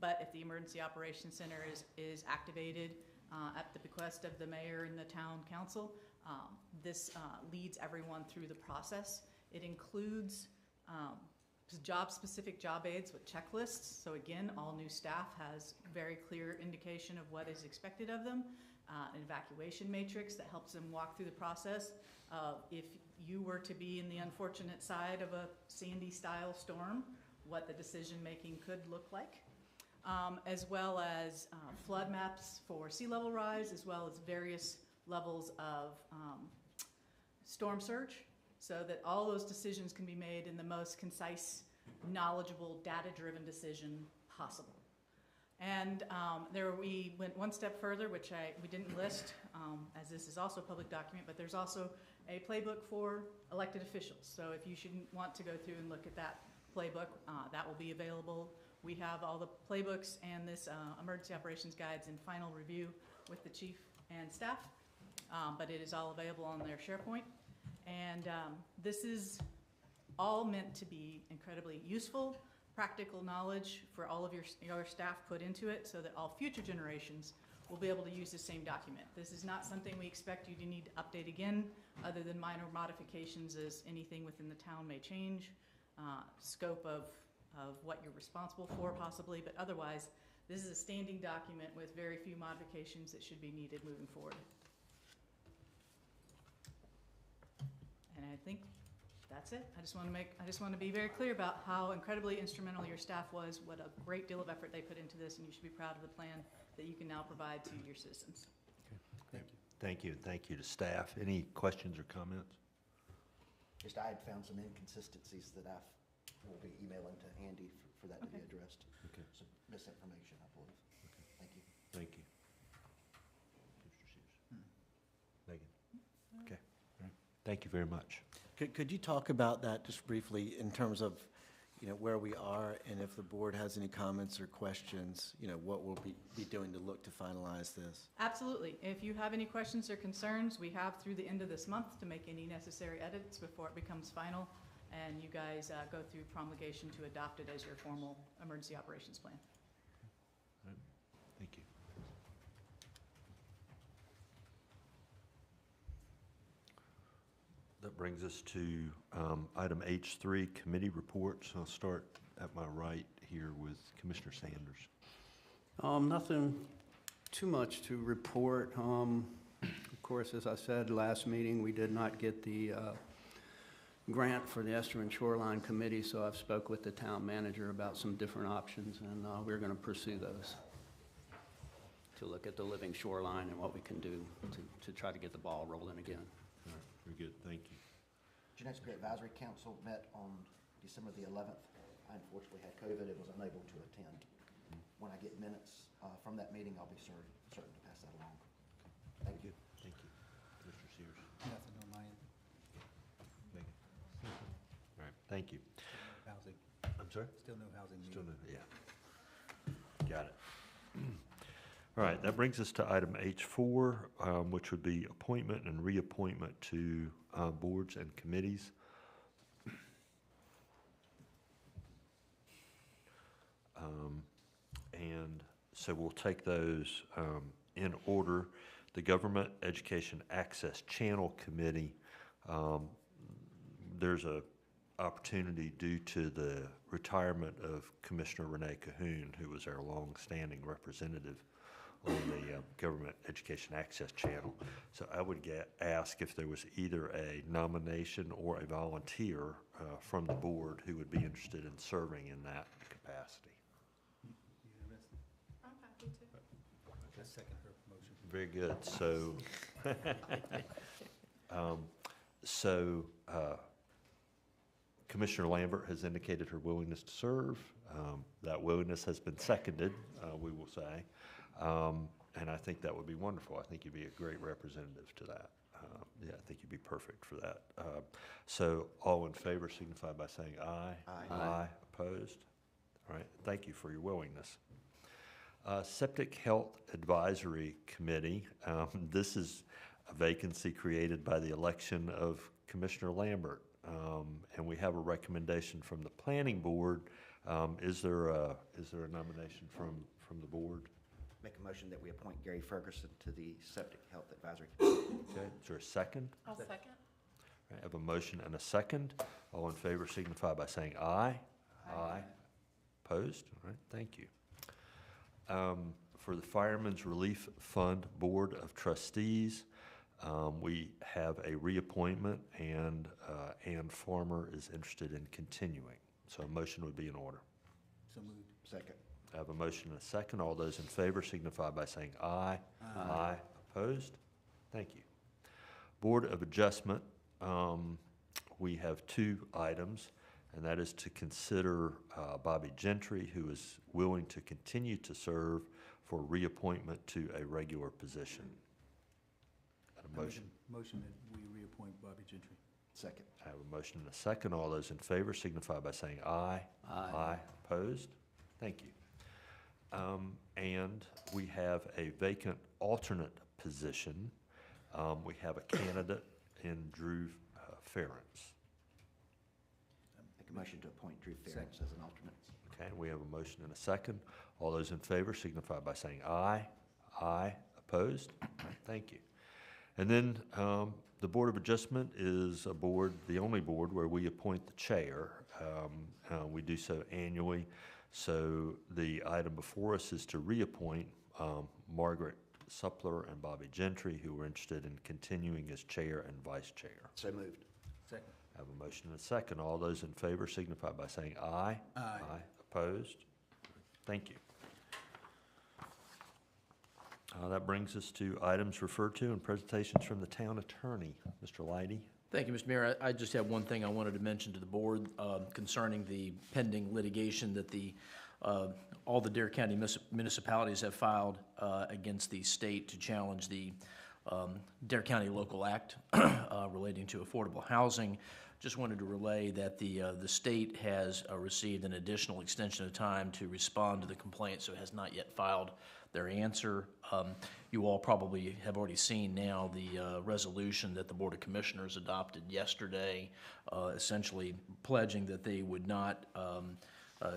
but if the emergency operations center is activated at the bequest of the mayor and the town council, this leads everyone through the process. It includes job-specific job aids with checklists. So again, all new staff has very clear indication of what is expected of them. An evacuation matrix that helps them walk through the process. If you were to be in the unfortunate side of a Sandy-style storm, what the decision-making could look like. As well as flood maps for sea level rise, as well as various levels of storm surge, so that all those decisions can be made in the most concise, knowledgeable, data-driven decision possible. And there we went one step further, which we didn't list, as this is also a public document, but there's also a playbook for elected officials. So if you should want to go through and look at that playbook, that will be available. We have all the playbooks and this emergency operations guides in final review with the chief and staff, but it is all available on their SharePoint. And this is all meant to be incredibly useful, practical knowledge for all of your staff put into it, so that all future generations will be able to use the same document. This is not something we expect you to need to update again, other than minor modifications as anything within the town may change, scope of what you're responsible for possibly, but otherwise, this is a standing document with very few modifications that should be needed moving forward. And I think that's it. I just want to be very clear about how incredibly instrumental your staff was, what a great deal of effort they put into this, and you should be proud of the plan that you can now provide to your citizens. Okay. Thank you. Thank you to staff. Any questions or comments? Just I had found some inconsistencies that I will be emailing to Andy for that to be addressed. Okay. Some misinformation, I believe. Okay. Thank you. Thank you. Mr. Sears. Megan? Okay. All right. Thank you very much. Could you talk about that just briefly in terms of, where we are, and if the board has any comments or questions, what we'll be doing to look to finalize this? Absolutely. If you have any questions or concerns, we have through the end of this month to make any necessary edits before it becomes final, and you guys go through promulgation to adopt it as your formal emergency operations plan. All right. Thank you. That brings us to item H3, committee reports. I'll start at my right here with Commissioner Sanders. Nothing too much to report. Of course, as I said last meeting, we did not get the grant for the Estuarine Shoreline Committee, so I've spoke with the town manager about some different options, and we're going to pursue those to look at the living shoreline and what we can do to try to get the ball rolling again. All right, very good, thank you. Genetics Care Advisory Council met on December the 11th. I unfortunately had COVID and was unable to attend. When I get minutes from that meeting, I'll be certain to pass that along. Thank you. Thank you. Mr. Sears. Nothing on my end. Megan. All right, thank you. Housing. I'm sorry? Still no housing. Still no, yeah. Got it. All right, that brings us to item H4, which would be appointment and reappointment to boards and committees. And so we'll take those in order. The Government Education Access Channel Committee, there's a opportunity due to the retirement of Commissioner Renee Cahoon, who was our long-standing representative on the Government Education Access Channel. So I would ask if there was either a nomination or a volunteer from the board who would be interested in serving in that capacity. You interested very good. So, Commissioner Lambert has indicated her willingness to serve. That willingness has been seconded, we will say. And I think that would be wonderful. I think you'd be a great representative to that. Yeah, I think you'd be perfect for that. So all in favor signify by saying aye. Aye. Aye. Opposed? All right, thank you for your willingness. Septic Health Advisory Committee. This is a vacancy created by the election of Commissioner Lambert. And we have a recommendation from the Planning Board. Is there a nomination from the board? Make a motion that we appoint Gary Ferguson to the Septic Health Advisory Committee. Okay, is there a second? I'll second. All right, I have a motion and a second. All in favor signify by saying aye. Aye. Opposed? All right, thank you. For the Fireman's Relief Fund Board of Trustees, we have a reappointment, and Ann Farmer is interested in continuing. So a motion would be in order. So moved. Second. I have a motion and a second. All those in favor signify by saying aye. Aye. Opposed? Thank you. Board of Adjustment, we have two items, and that is to consider Bobby Gentry, who is willing to continue to serve for reappointment to a regular position. A motion. Motion that we reappoint Bobby Gentry. Second. I have a motion and a second. All those in favor signify by saying aye. Aye. Opposed? Thank you. And we have a vacant alternate position. We have a candidate in Drew Ferentz. Make a motion to appoint Drew Ferentz as an alternate. Okay, we have a motion and a second. All those in favor signify by saying aye. Aye. Opposed? All right, thank you. And then the Board of Adjustment is a board, the only board where we appoint the chair. We do so annually. So the item before us is to reappoint Margaret Suppler and Bobby Gentry, who are interested in continuing as chair and vice chair. So moved. Second. I have a motion and a second. All those in favor signify by saying aye. Aye. Opposed? Thank you. That brings us to items referred to and presentations from the town attorney. Mr. Leidy. Thank you, Mr. Mayor. I just have one thing I wanted to mention to the board concerning the pending litigation that all the Dare County municipalities have filed against the state to challenge the Dare County Local Act relating to affordable housing. Just wanted to relay that the state has received an additional extension of time to respond to the complaint, so it has not yet filed their answer. You all probably have already seen now the resolution that the Board of Commissioners adopted yesterday, essentially pledging that they would not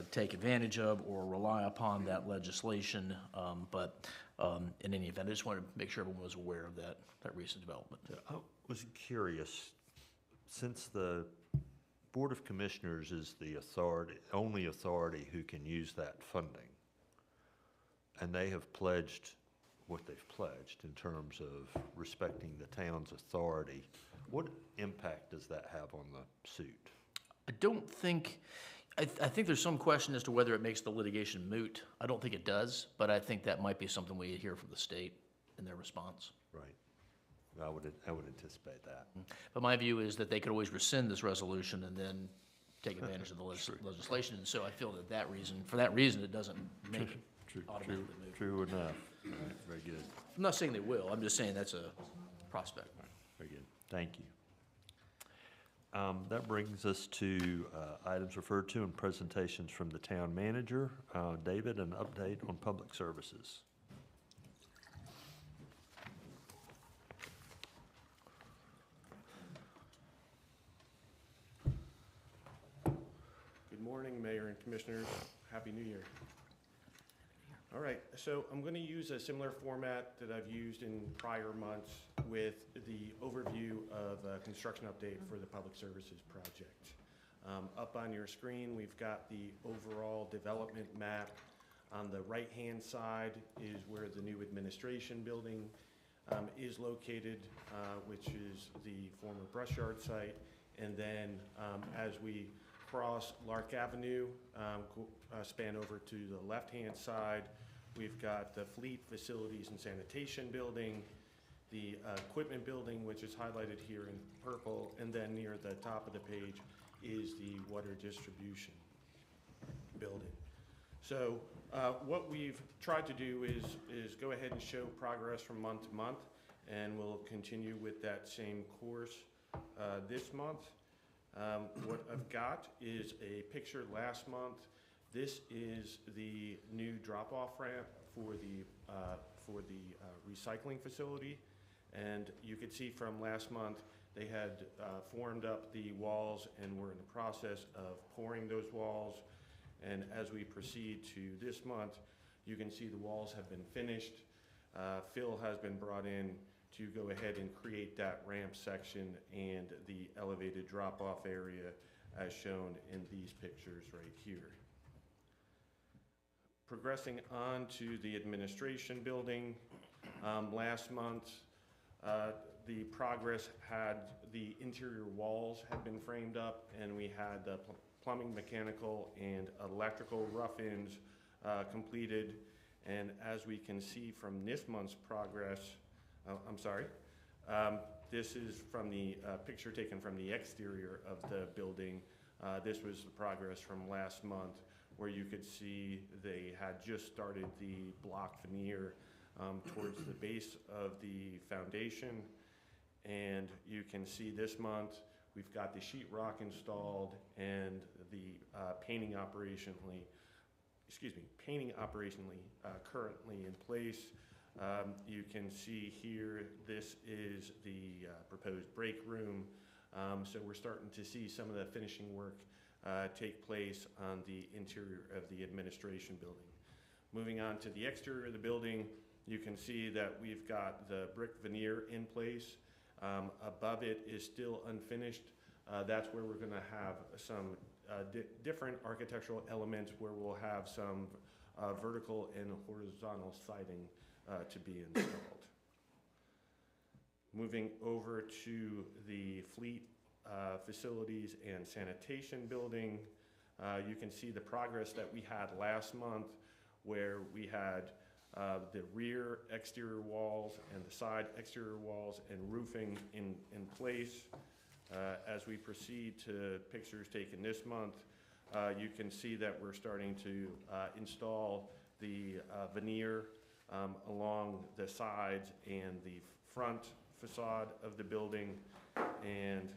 take advantage of or rely upon that legislation. But in any event, I just wanted to make sure everyone was aware of that recent development. I was curious, since the Board of Commissioners is the only authority who can use that funding, and they have pledged what they've pledged in terms of respecting the town's authority, what impact does that have on the suit? I don't think, I think there's some question as to whether it makes the litigation moot. I don't think it does, but I think that might be something we hear from the state in their response. Right. I would anticipate that. But my view is that they could always rescind this resolution and then take advantage of the legislation. And so I feel for that reason, it doesn't make it automatically moot. True enough. All right, very good. I'm not saying they will. I'm just saying that's a prospect. All right, very good. Thank you. That brings us to items referred to and presentations from the town manager. David, an update on public services. Good morning, Mayor and Commissioners. Happy New Year. All right, so I'm going to use a similar format that I've used in prior months with the overview of a construction update for the Public Services Project. Up on your screen, we've got the overall development map. On the right-hand side is where the new administration building is located, which is the former brush yard site. And then as we cross Lark Avenue, span over to the left-hand side, we've got the Fleet Facilities and Sanitation Building, the Equipment Building, which is highlighted here in purple, and then near the top of the page is the Water Distribution Building. So what we've tried to do is go ahead and show progress from month to month, and we'll continue with that same course this month. What I've got is a picture last month. This is the new drop-off ramp for the recycling facility, and you could see from last month they had formed up the walls and were in the process of pouring those walls. And as we proceed to this month, you can see the walls have been finished. Fill has been brought in to go ahead and create that ramp section and the elevated drop-off area as shown in these pictures right here. Progressing on to the administration building, last month the progress had the interior walls had been framed up, and we had the plumbing, mechanical, and electrical rough-ins completed. And as we can see from this month's progress, this is from the picture taken from the exterior of the building. This was the progress from last month, where you could see they had just started the block veneer towards the base of the foundation. And you can see this month we've got the sheetrock installed and the painting operationally currently in place. You can see here, this is the proposed break room. So we're starting to see some of the finishing work take place on the interior of the administration building. Moving on to the exterior of the building, you can see that we've got the brick veneer in place. Above it is still unfinished. That's where we're going to have some different architectural elements where we'll have some vertical and horizontal siding to be installed. Moving over to the Fleet Facilities and Sanitation Building, you can see the progress that we had last month, where we had the rear exterior walls and the side exterior walls and roofing in place. As we proceed to pictures taken this month, you can see that we're starting to install the veneer along the sides and the front facade of the building. And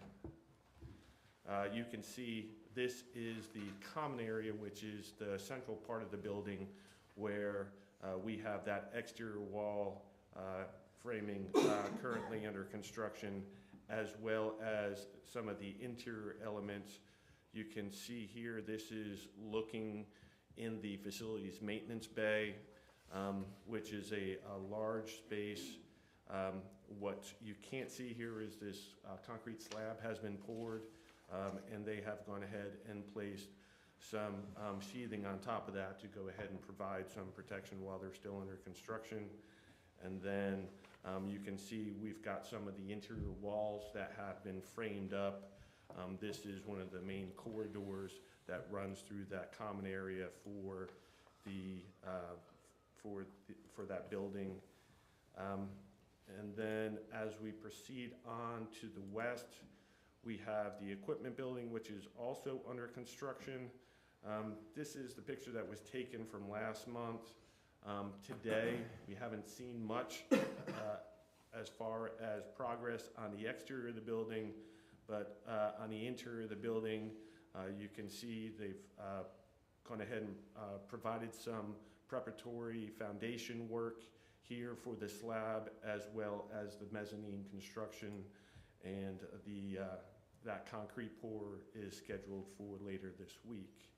you can see this is the common area, which is the central part of the building, where we have that exterior wall framing currently under construction, as well as some of the interior elements. You can see here, this is looking in the facilities maintenance bay, which is a large space. What you can't see here is this concrete slab has been poured, and they have gone ahead and placed some sheathing on top of that to go ahead and provide some protection while they're still under construction. And then you can see we've got some of the interior walls that have been framed up. This is one of the main corridors that runs through that common area for that building. And then as we proceed on to the west, we have the equipment building, which is also under construction. This is the picture that was taken from last month. Today, we haven't seen much as far as progress on the exterior of the building, but on the interior of the building, you can see they've gone ahead and provided some preparatory foundation work here for the slab, as well as the mezzanine construction, and that concrete pour is scheduled for later this week.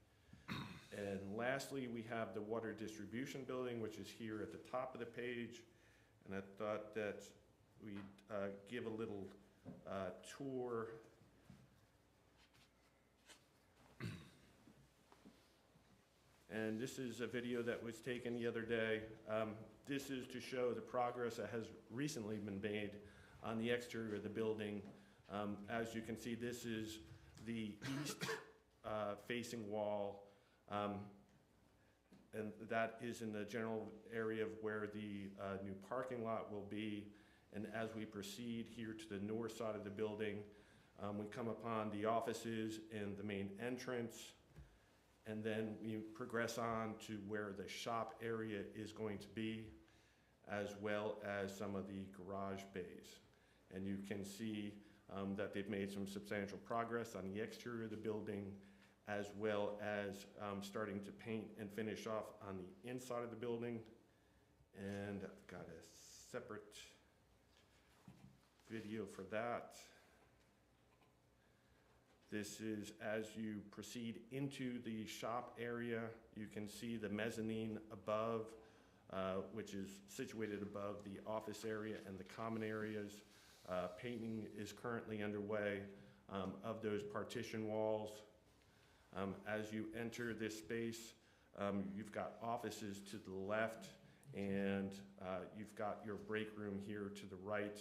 And lastly, we have the water distribution building, which is here at the top of the page. And I thought that we'd give a little tour. And this is a video that was taken the other day. This is to show the progress that has recently been made on the exterior of the building. As you can see, this is the east facing wall. and that is in the general area of where the new parking lot will be. And as we proceed here to the north side of the building, we come upon the offices and the main entrance, and then we progress on to where the shop area is going to be, as well as some of the garage bays. And you can see that they've made some substantial progress on the exterior of the building, as well as starting to paint and finish off on the inside of the building. And I've got a separate video for that. This is as you proceed into the shop area, you can see the mezzanine above, which is situated above the office area and the common areas. Painting is currently underway of those partition walls. As you enter this space, you've got offices to the left, and you've got your break room here to the right.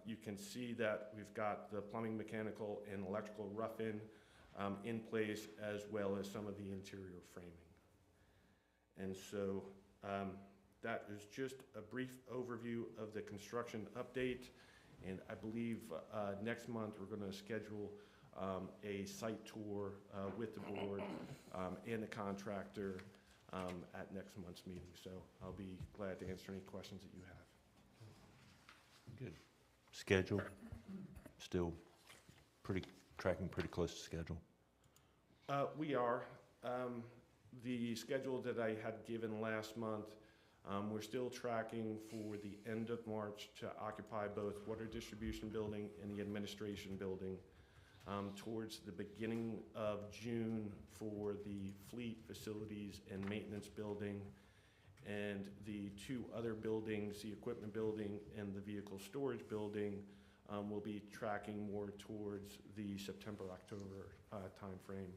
You can see that we've got the plumbing, mechanical, and electrical rough-in in place, as well as some of the interior framing. And so that is just a brief overview of the construction update. And I believe next month we're going to schedule a site tour with the board and the contractor at next month's meeting. So I'll be glad to answer any questions that you have. Good. Schedule, still tracking pretty close to schedule? We are. The schedule that I had given last month, we're still tracking for the end of March to occupy both water distribution building and the administration building. Towards the beginning of June for the fleet facilities and maintenance building, and the two other buildings, the equipment building and the vehicle storage building, will be tracking more towards the September-October timeframe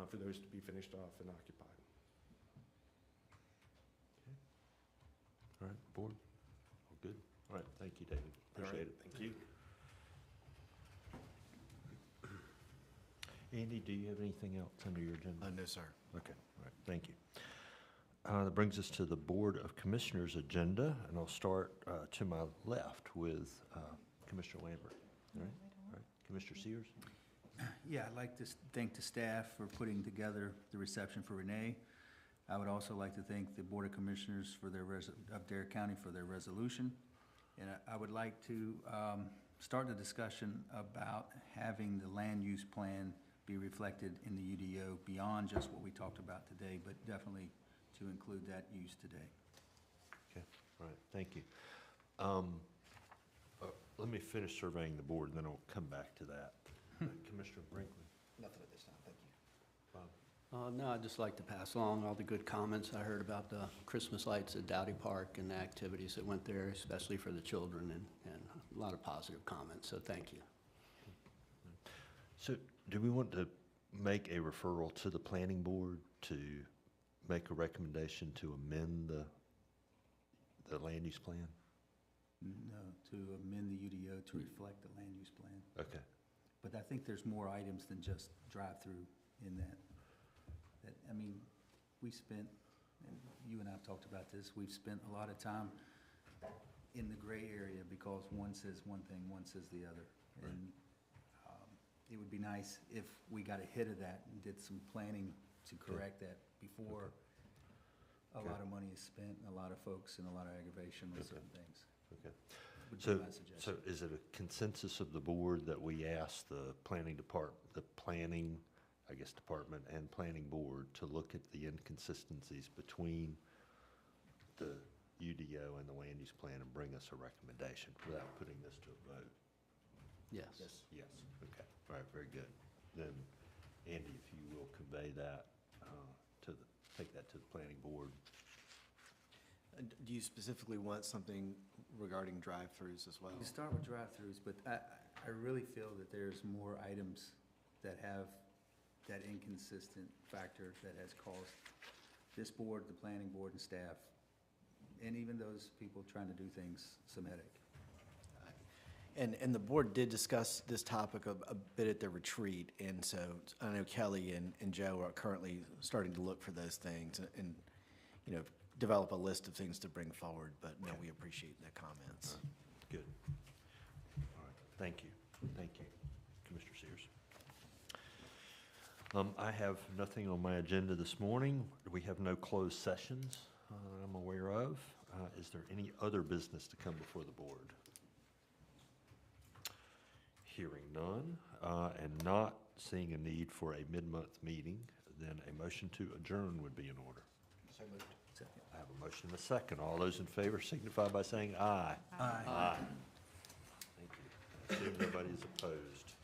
for those to be finished off and occupied. All right, board, all good? All right, thank you, David. Appreciate it. Thank you. Andy, do you have anything else under your agenda? No, sir. Okay, all right, thank you. That brings us to the Board of Commissioners agenda, and I'll start to my left with Commissioner Lambert. All right, Commissioner Sears? Yeah, I'd like to thank the staff for putting together the reception for Renee. I would also like to thank the Board of Commissioners for their of Dare County for their resolution. And I would like to start the discussion about having the land use plan be reflected in the UDO beyond just what we talked about today, but definitely to include that use today. Okay, all right, thank you. Let me finish surveying the board, and then I'll come back to that. Commissioner Brinkley? Nothing at this time, thank you. Bob? No, I'd just like to pass along all the good comments I heard about the Christmas lights at Dowdy Park and the activities that went there, especially for the children, and a lot of positive comments, so thank you. So do we want to make a referral to the planning board to make a recommendation to amend the land use plan? No, to amend the UDO to reflect the land use plan. Okay. But I think there's more items than just drive-through in that. I mean, we spent, and you and I have talked about this, we've spent a lot of time in the gray area because one says one thing, one says the other. Right. And it would be nice if we got ahead of that and did some planning to correct that before a lot of money is spent, and a lot of folks, and a lot of aggravation on certain things. Okay. Would be So, my suggestion. is it a consensus of the board that we ask the planning department, department and planning board to look at the inconsistencies between the UDO and the land use plan and bring us a recommendation without putting this to a vote? Yes. Yes, okay, all right, very good. Then, Andy, if you will convey that take that to the planning board. Do you specifically want something regarding drive-throughs as well? You start with drive-throughs, but I really feel that there's more items that have that inconsistent factor that has caused this board, the planning board and staff, and even those people trying to do things some headache. And the board did discuss this topic a bit at the retreat, and so I know Kelly and Joe are currently starting to look for those things. And develop a list of things to bring forward, but no, we appreciate the comments. Good. All right, thank you. Thank you, Commissioner Sears. I have nothing on my agenda this morning. We have no closed sessions I'm aware of. Is there any other business to come before the board? Hearing none, and not seeing a need for a mid-month meeting, then a motion to adjourn would be in order. So moved. I have a motion and a second. All those in favor signify by saying aye. Aye. Aye. Thank you. I assume nobody is opposed.